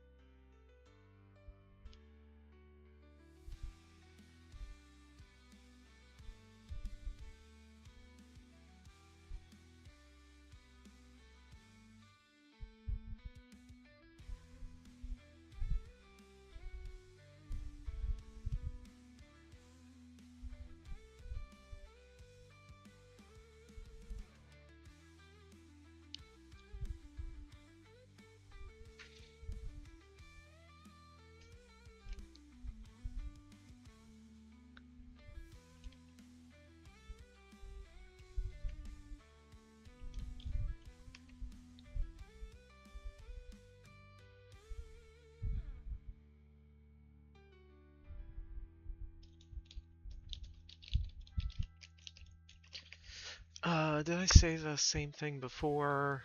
Did I say the same thing before?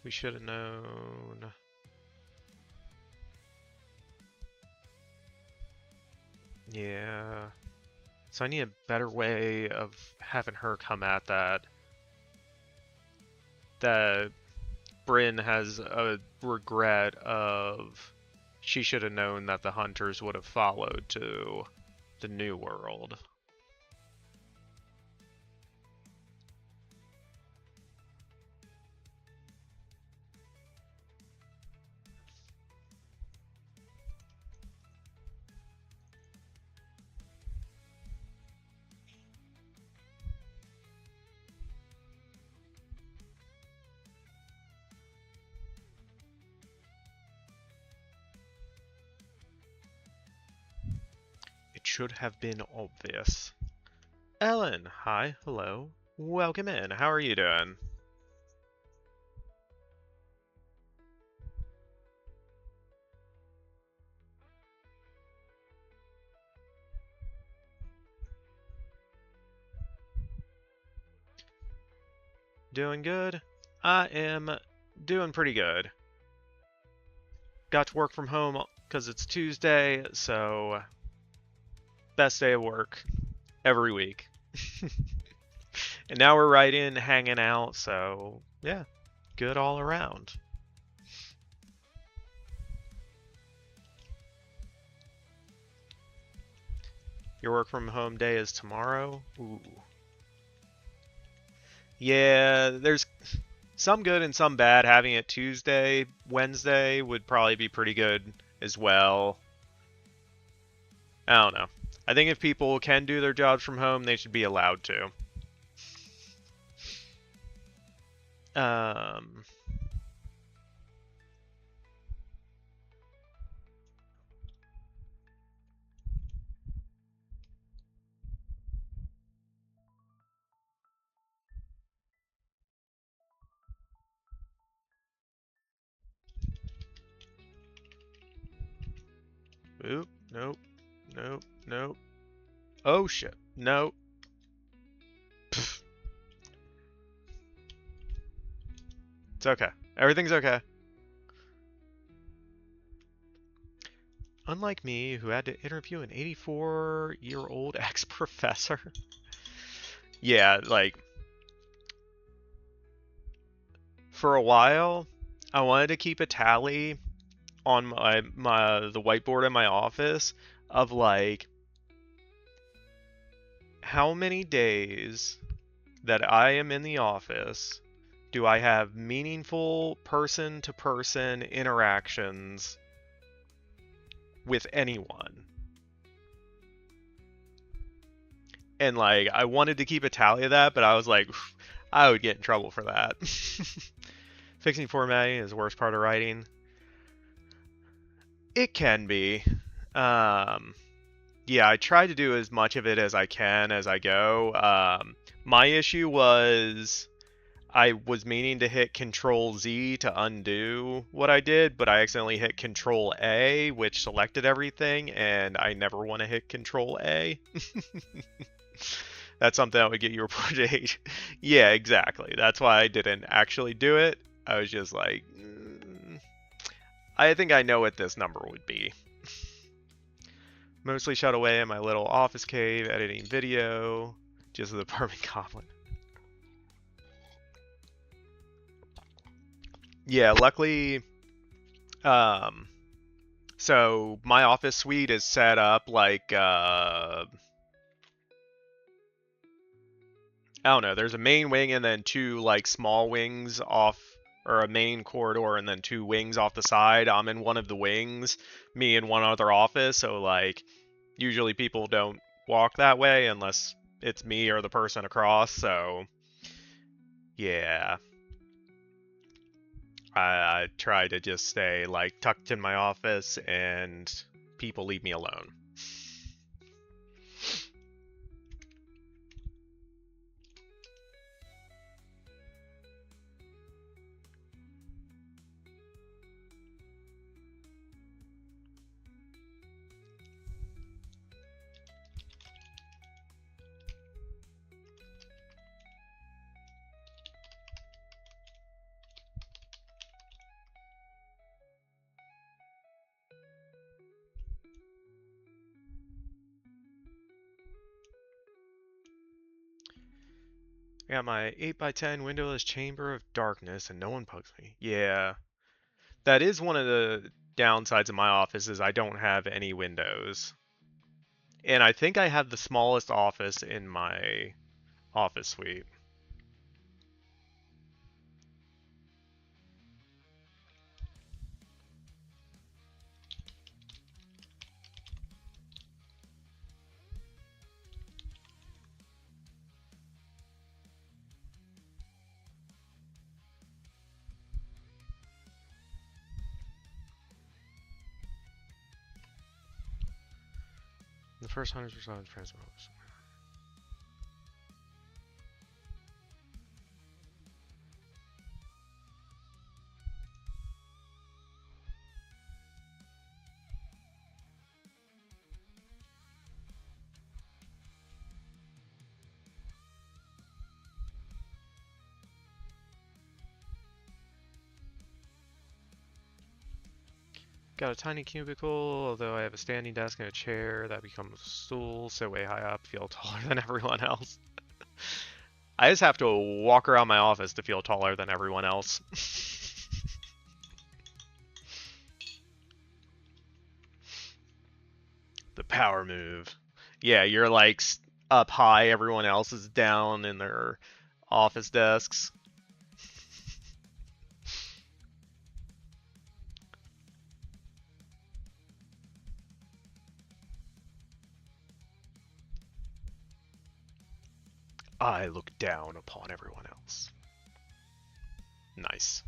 We should have known. Yeah. So I need a better way of having her come at that. That Bryn has a regret of she should have known that the hunters would have followed to the new world. Should have been obvious. Ellen, hi, hello, welcome in. How are you doing? Doing good? I am doing pretty good. Got to work from home because it's Tuesday, so best day of work every week. And now we're right in hanging out, so yeah, good all around. Your work from home day is tomorrow? Ooh. Yeah, there's some good and some bad. Having it Tuesday, Wednesday would probably be pretty good as well. I don't know. I think if people can do their jobs from home, they should be allowed to. Oop, nope, nope, nope. Oh shit, nope. Pfft. It's okay. Everything's okay. Unlike me, who had to interview an 84-year-old ex-professor. Yeah, like, for a while, I wanted to keep a tally on the whiteboard in my office of like how many days that I am in the office do I have meaningful person-to-person interactions with anyone. And like I wanted to keep a tally of that, but I was like, I would get in trouble for that. Fixing formatting is the worst part of writing. It can be. Yeah, I try to do as much of it as I can as I go. My issue was I was meaning to hit Control Z to undo what I did, but I accidentally hit Control A, which selected everything, and I never want to hit Control A. That's something that would get you reported. Yeah, exactly. That's why I didn't actually do it. I was just like, I think I know what this number would be. Mostly shut away in my little office cave, editing video, just the apartment goblin. Yeah, luckily, so my office suite is set up like, I don't know, there's a main wing and then two like small wings off, or a main corridor and then two wings off the side. I'm in one of the wings, me in one other office, so like usually people don't walk that way unless it's me or the person across, so yeah. I try to just stay like tucked in my office and people leave me alone. I got my 8x10 windowless chamber of darkness and no one bugs me. Yeah, that is one of the downsides of my office is I don't have any windows. And I think I have the smallest office in my office suite. The first 100% transmitters. Got a tiny cubicle, although I have a standing desk and a chair that becomes a stool, so way high up, feel taller than everyone else. I just have to walk around my office to feel taller than everyone else. The power move. Yeah, you're like up high, everyone else is down in their office desks. I look down upon everyone else. Nice.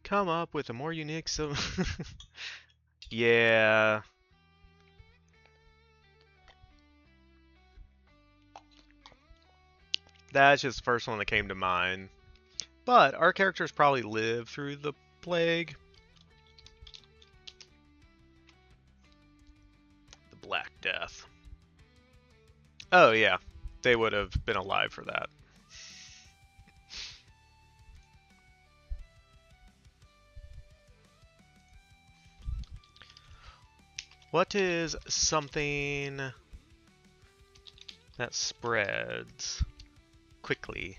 Come up with a more unique Yeah. That's just the first one that came to mind. But our characters probably live through the Plague. The Black Death. Oh yeah, they would have been alive for that. What is something that spreads quickly?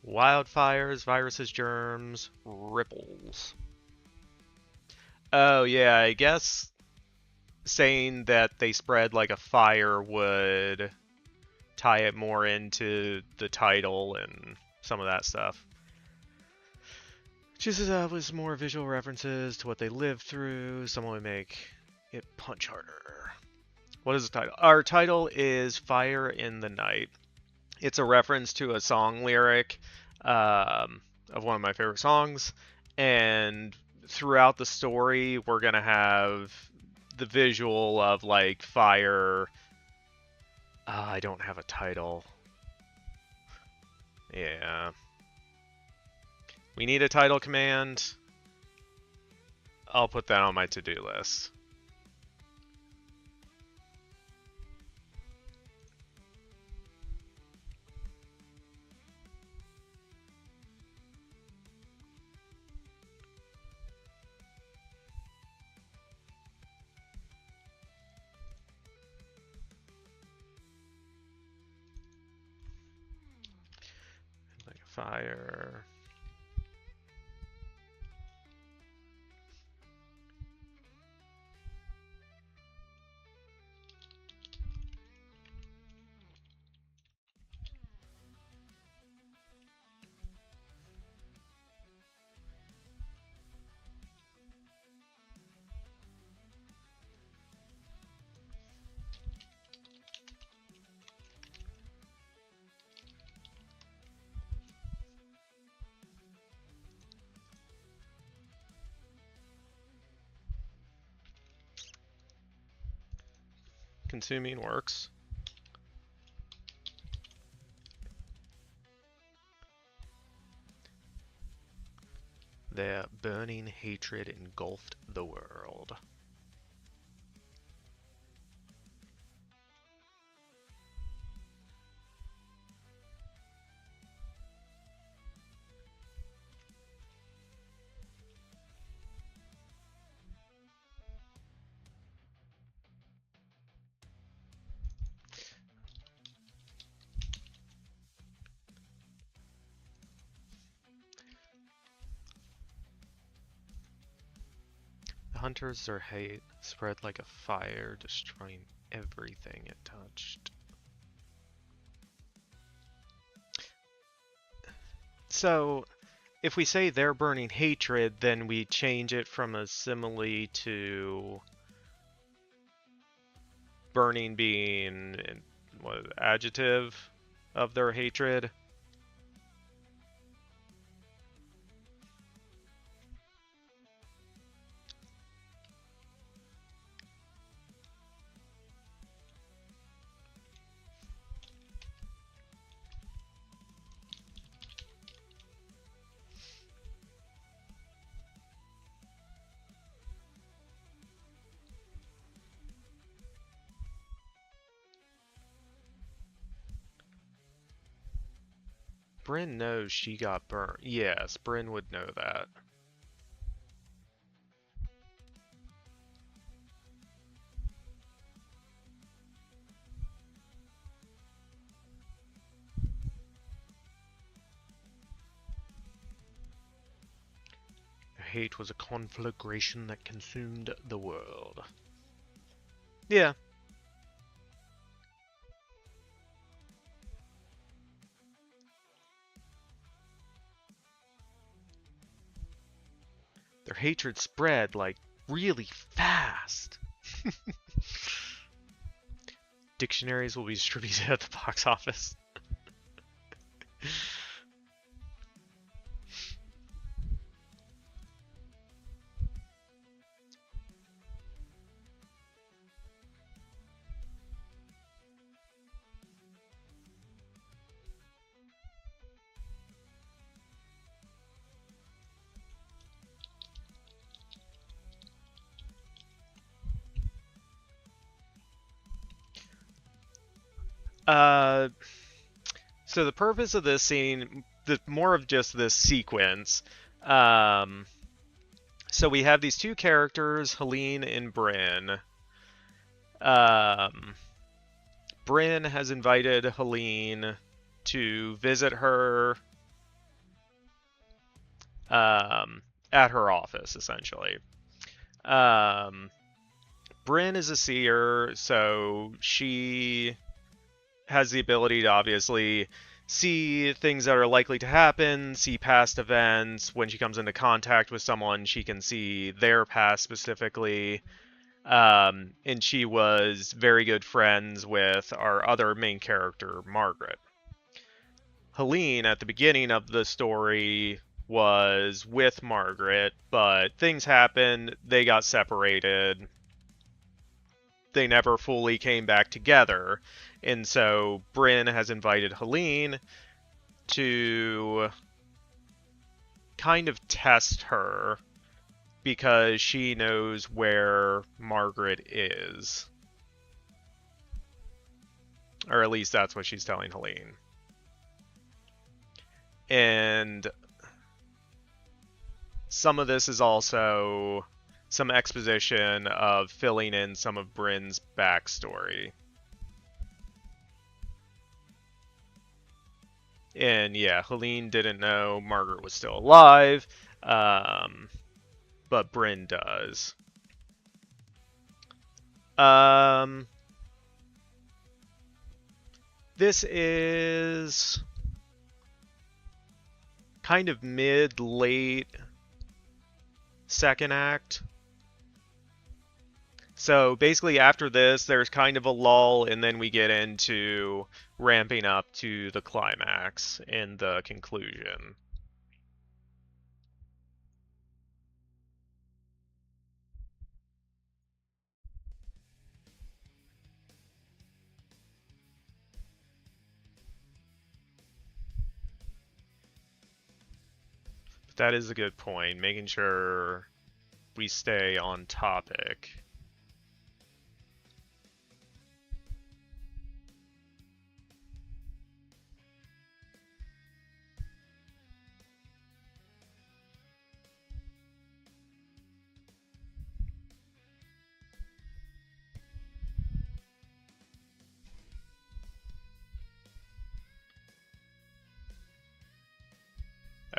Wildfires, viruses, germs, ripples. Oh yeah, I guess saying that they spread like a fire would tie it more into the title and some of that stuff. Just with more visual references to what they lived through, someone would make it punch harder. What is the title? Our title is Fire in the Night. It's a reference to a song lyric of one of my favorite songs, and throughout the story, we're gonna have the visual of like fire. I don't have a title. Yeah. We need a title command. I'll put that on my to-do list. Like a fire. Consuming works. Their burning hatred engulfed the world. The hunters, their hate spread like a fire, destroying everything it touched. So, if we say they're burning hatred, then we change it from a simile to burning being what adjective of their hatred. Bryn knows she got burnt. Yes, Bryn would know that. Their hate was a conflagration that consumed the world. Yeah. Their hatred spread like really fast. Dictionaries will be distributed at the box office. Uh, so the purpose of this scene, more of just this sequence, so we have these two characters, Hélène and Bryn. Bryn has invited Hélène to visit her at her office, essentially. Bryn is a seer, so she has the ability to obviously see things that are likely to happen, see past events. When she comes into contact with someone, she can see their past specifically. And she was very good friends with our other main character, Margaret. Hélène, at the beginning of the story, was with Margaret, but things happened, they got separated. They never fully came back together. And so Bryn has invited Hélène to kind of test her because she knows where Margaret is. Or at least that's what she's telling Hélène. And some of this is also some exposition of filling in some of Bryn's backstory. And yeah, Hélène didn't know Margaret was still alive, but Bryn does. This is kind of mid-late second act. So basically after this, there's kind of a lull, and then we get into ramping up to the climax and the conclusion. But that is a good point, making sure we stay on topic.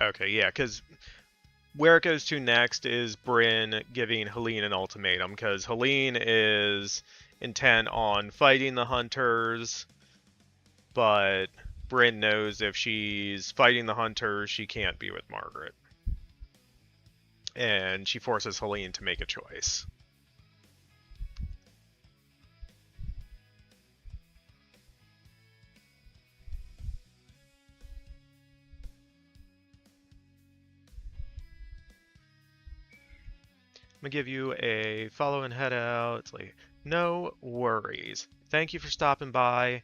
Okay, yeah, because where it goes to next is Bryn giving Hélène an ultimatum, because Hélène is intent on fighting the hunters, but Bryn knows if she's fighting the hunters, she can't be with Margaret. And she forces Hélène to make a choice. I'm gonna give you a follow and head out. It's like, no worries. Thank you for stopping by.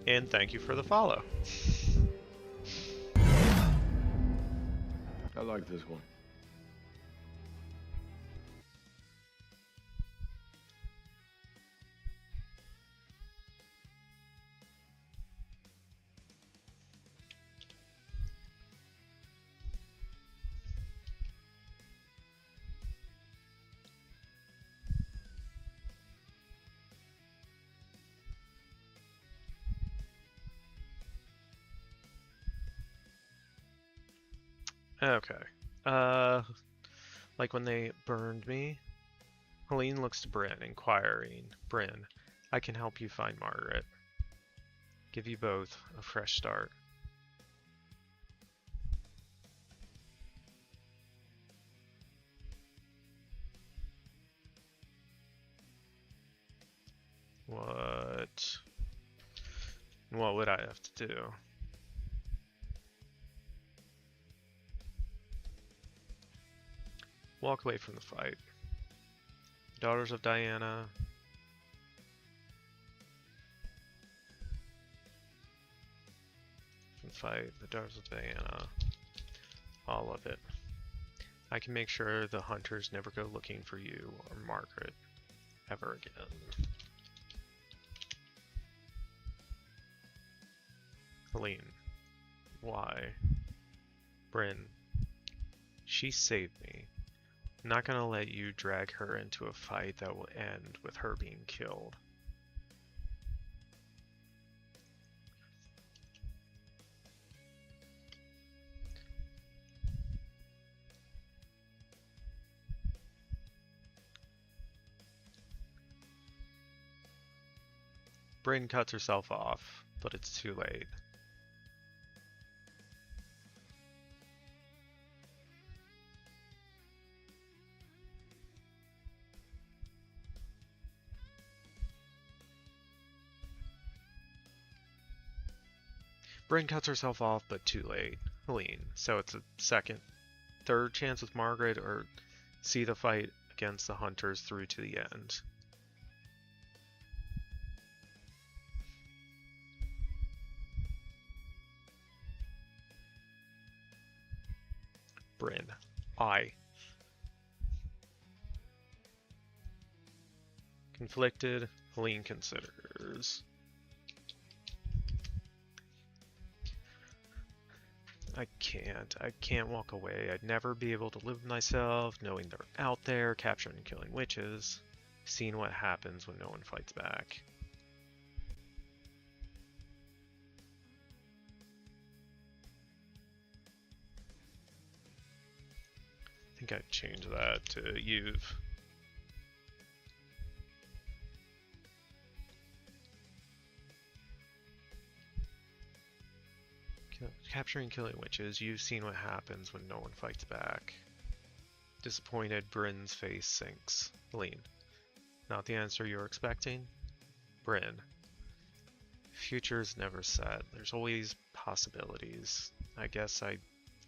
And thank you for the follow. I like this one. Okay. Like when they burned me. Hélène looks to Bryn, inquiring. Bryn, I can help you find Margaret. Give you both a fresh start. What would I have to do? Walk away from the fight. Daughters of Diana. Fight the Daughters of Diana. All of it. I can make sure the hunters never go looking for you or Margaret ever again. Hélène. Why? Bryn. She saved me. I'm not gonna let you drag her into a fight that will end with her being killed. Bryn cuts herself off, but it's too late. Bryn cuts herself off, but too late. Hélène. So it's a second, third chance with Margaret, or see the fight against the hunters through to the end. Bryn. I. Conflicted. Hélène considers. I can't walk away. I'd never be able to live with myself, knowing they're out there, capturing and killing witches, seeing what happens when no one fights back. I think I'd change that to you've. Capturing and killing witches, you've seen what happens when no one fights back. Disappointed, Bryn's face sinks. Hélène. Not the answer you're expecting? Bryn. Future's never set. There's always possibilities. I guess I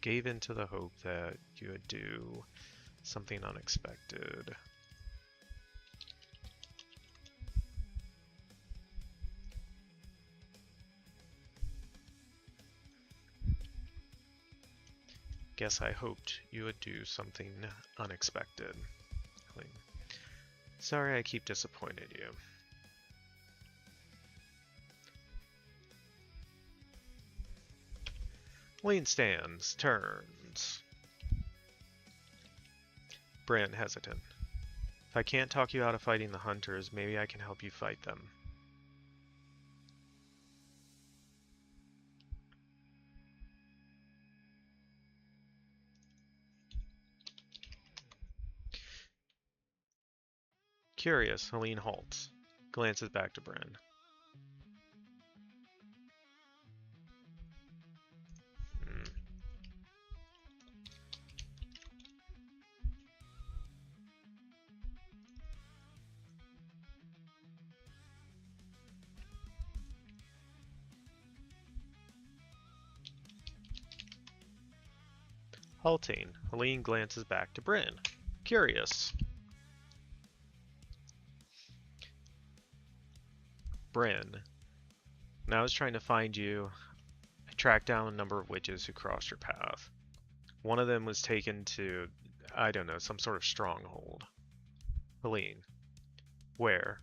gave in to the hope that you would do something unexpected. Guess I hoped you would do something unexpected. Sorry I keep disappointing you. Lane stands, turns. Bryn hesitant. If I can't talk you out of fighting the hunters, maybe I can help you fight them. Curious, Hélène halts, glances back to Bryn. Halting, Hélène glances back to Bryn. Curious. Bryn. When I was trying to find you, I tracked down a number of witches who crossed your path. One of them was taken to, I don't know, some sort of stronghold. Hélène. Where?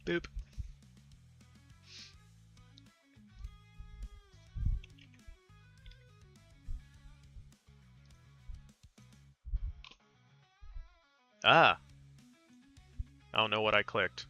Boop. Ah! I don't know what I clicked.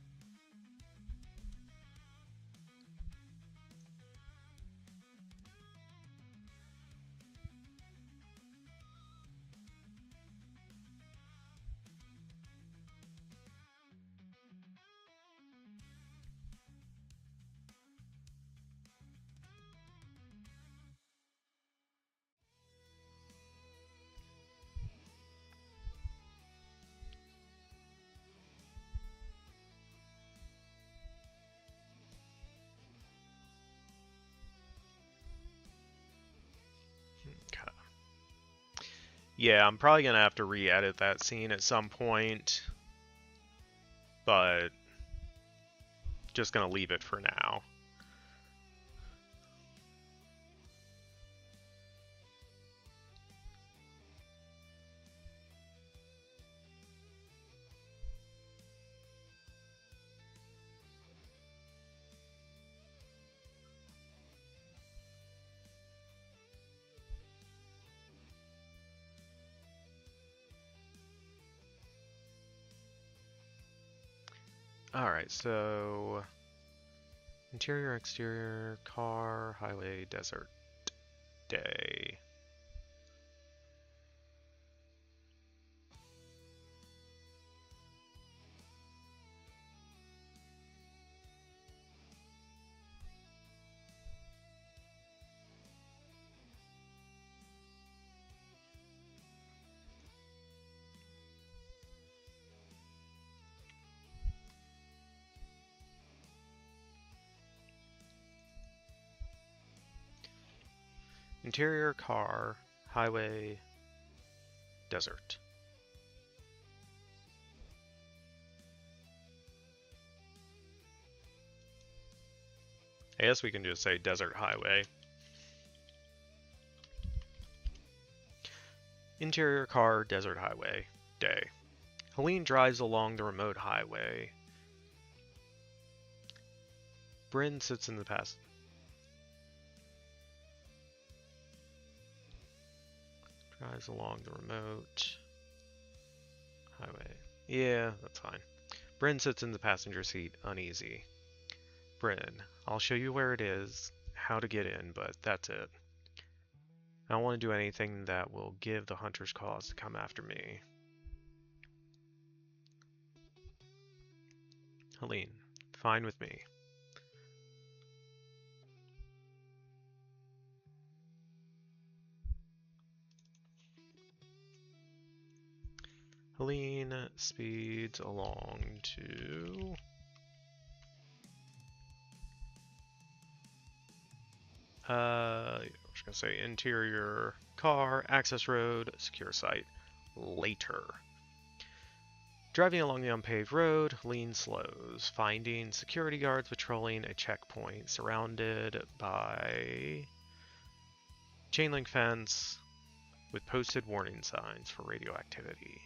Yeah, I'm probably going to have to re-edit that scene at some point, but just going to leave it for now. Alright, so interior, exterior, car, highway, desert, day. Interior, car, highway, desert. I guess we can just say desert highway. Interior, car, desert highway, day. Hélène drives along the remote highway. Bryn sits in the past. Drives along the remote highway. Yeah, that's fine. Bryn sits in the passenger seat, uneasy. Bryn, I'll show you where it is, how to get in, but that's it. I don't want to do anything that will give the hunters cause to come after me. Hélène, fine with me. Hélène speeds along to... I was gonna say interior car, access road, secure site, later. Driving along the unpaved road, Hélène slows, finding security guards patrolling a checkpoint surrounded by chain link fence with posted warning signs for radioactivity.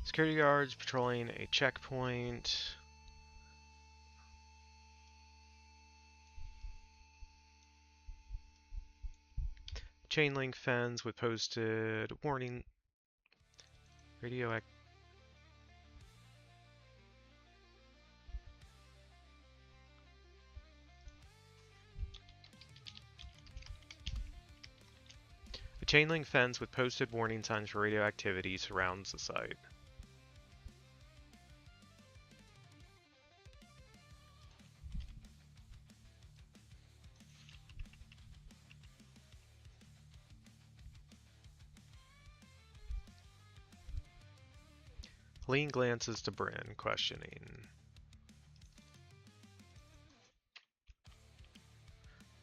Security guards patrolling a checkpoint. Chain link fence with posted warning. Radioactive. A chain link fence with posted warning signs for radioactivity surrounds the site. Hélène glances to Bryn, questioning.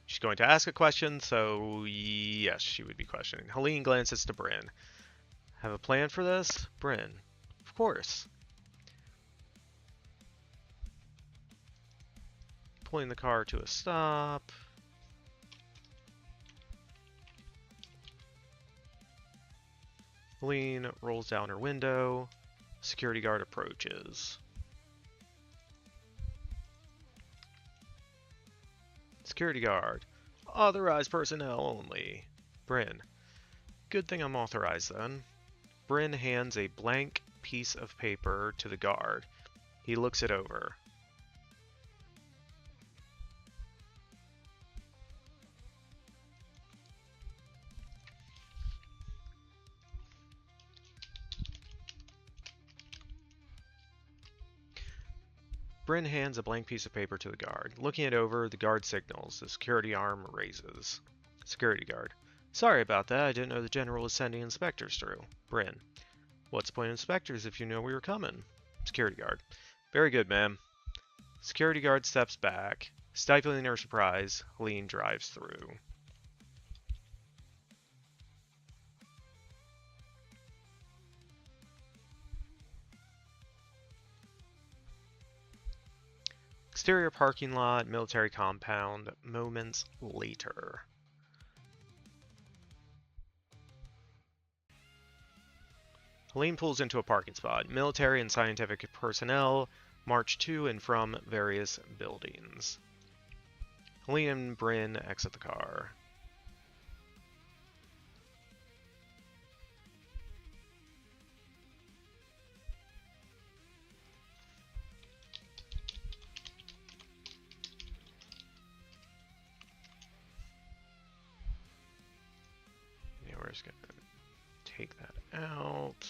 She's going to ask a question, so yes, she would be questioning. Hélène glances to Bryn. Have a plan for this? Bryn. Of course. Pulling the car to a stop. Hélène rolls down her window. Security guard approaches. Security guard. Authorized personnel only. Bryn. Good thing I'm authorized then. Bryn hands a blank piece of paper to the guard. He looks it over. Bryn hands a blank piece of paper to the guard. Looking it over, the guard signals. The security arm raises. Security guard. Sorry about that. I didn't know the general was sending inspectors through. Bryn. What's the point of inspectors if you know we were coming? Security guard. Very good, ma'am. Security guard steps back. Stifling her surprise, Hélène drives through. Exterior parking lot, military compound, moments later. Hélène pulls into a parking spot. Military and scientific personnel march to and from various buildings. Hélène and Bryn exit the car. Yeah, we're just gonna take that out.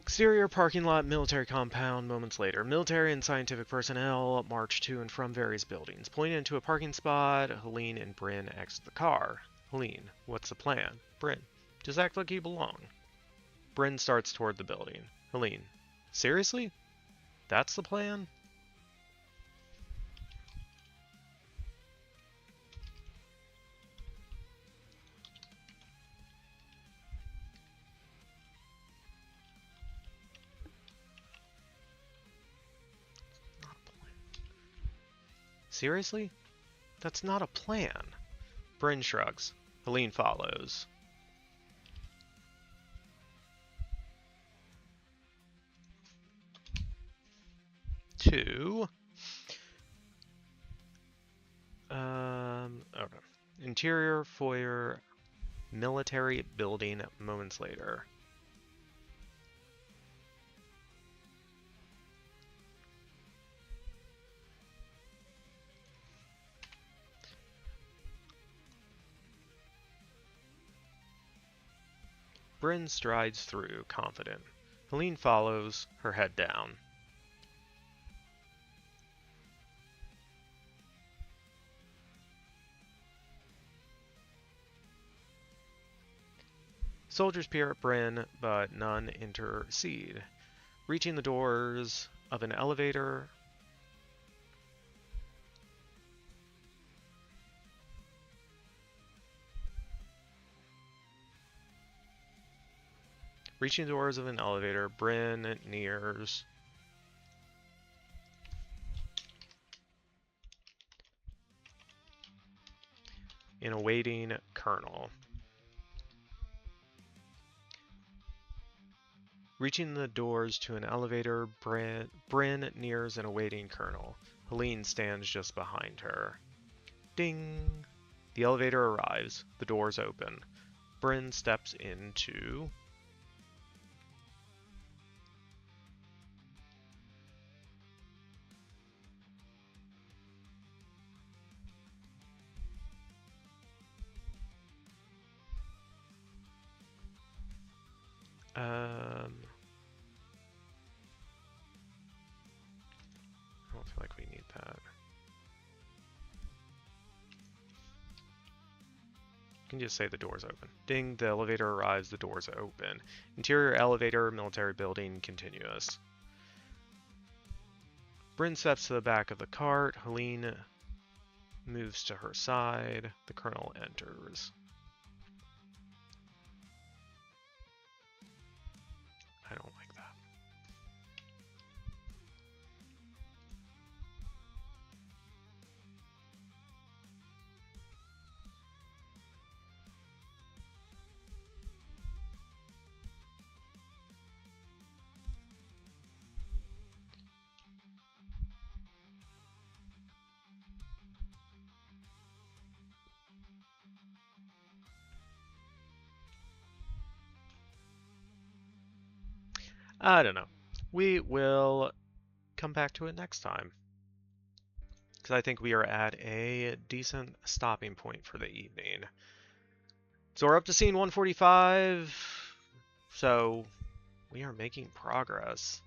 Exterior parking lot, military compound, moments later. Military and scientific personnel march to and from various buildings. Pulling into a parking spot, Hélène and Bryn exit the car. Hélène, what's the plan? Bryn, just act like you belong. Bryn starts toward the building. Hélène, seriously? That's the plan? Seriously? That's not a plan. Bryn shrugs. Hélène follows. Okay. Interior foyer, military building, moments later. Bryn strides through, confident. Hélène follows, her head down. Soldiers peer at Bryn, but none intercede. Reaching the doors of an elevator, Bryn nears an awaiting colonel. Reaching the doors to an elevator, Bryn nears an awaiting colonel. Hélène stands just behind her. Ding! The elevator arrives. The doors open. Bryn steps into... I don't feel like we need that. You can just say the door's open. Ding, the elevator arrives, the doors open. Interior elevator, military building, continuous. Bryn steps to the back of the cart. Hélène moves to her side. The colonel enters. I don't like that. I don't know. We will come back to it next time. Because I think we are at a decent stopping point for the evening. So we're up to scene 145. So we are making progress.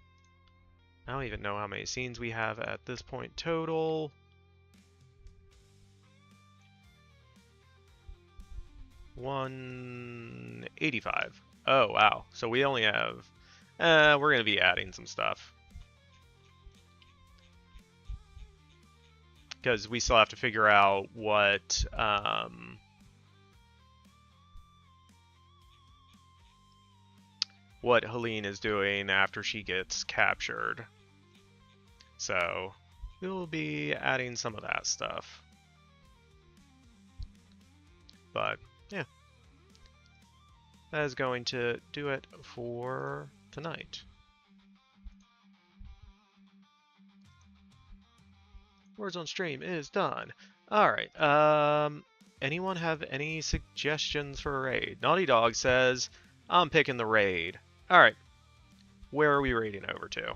I don't even know how many scenes we have at this point total. $185. Oh, wow. So we only have... we're going to be adding some stuff. Because we still have to figure out what... what Hélène is doing after she gets captured. So we'll be adding some of that stuff. But yeah, that is going to do it for tonight. Words on stream is done. Alright, anyone have any suggestions for a raid? Naughty Dog says, I'm picking the raid. Alright, where are we raiding over to?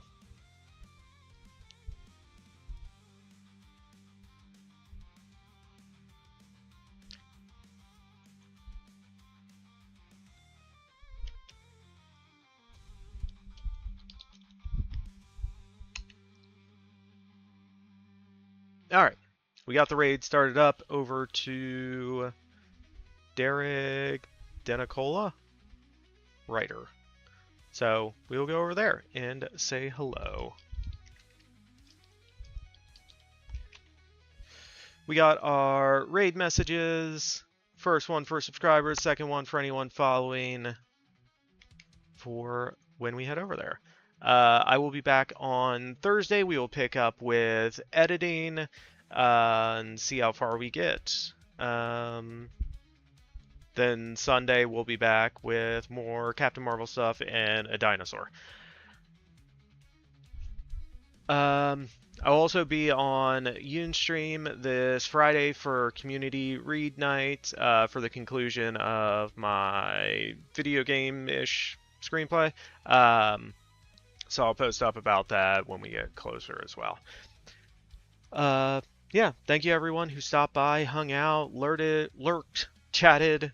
Alright, we got the raid started up over to Derek Denicola, writer. So we'll go over there and say hello. We got our raid messages. First one for subscribers, second one for anyone following for when we head over there. I will be back on Thursday. We will pick up with editing and see how far we get. Then Sunday we'll be back with more Captain Marvel stuff and a dinosaur. I'll also be on Unistream this Friday for community read night for the conclusion of my video game-ish screenplay. So I'll post up about that when we get closer as well. Yeah, thank you everyone who stopped by, hung out, lurked, chatted,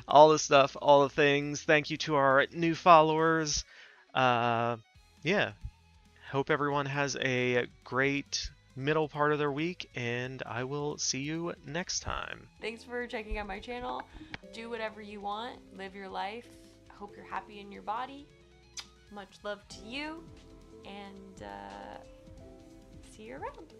all the stuff, all the things. Thank you to our new followers. Yeah, hope everyone has a great middle part of their week, and I will see you next time. Thanks for checking out my channel. Do whatever you want. Live your life. I hope you're happy in your body. Much love to you, and see you around.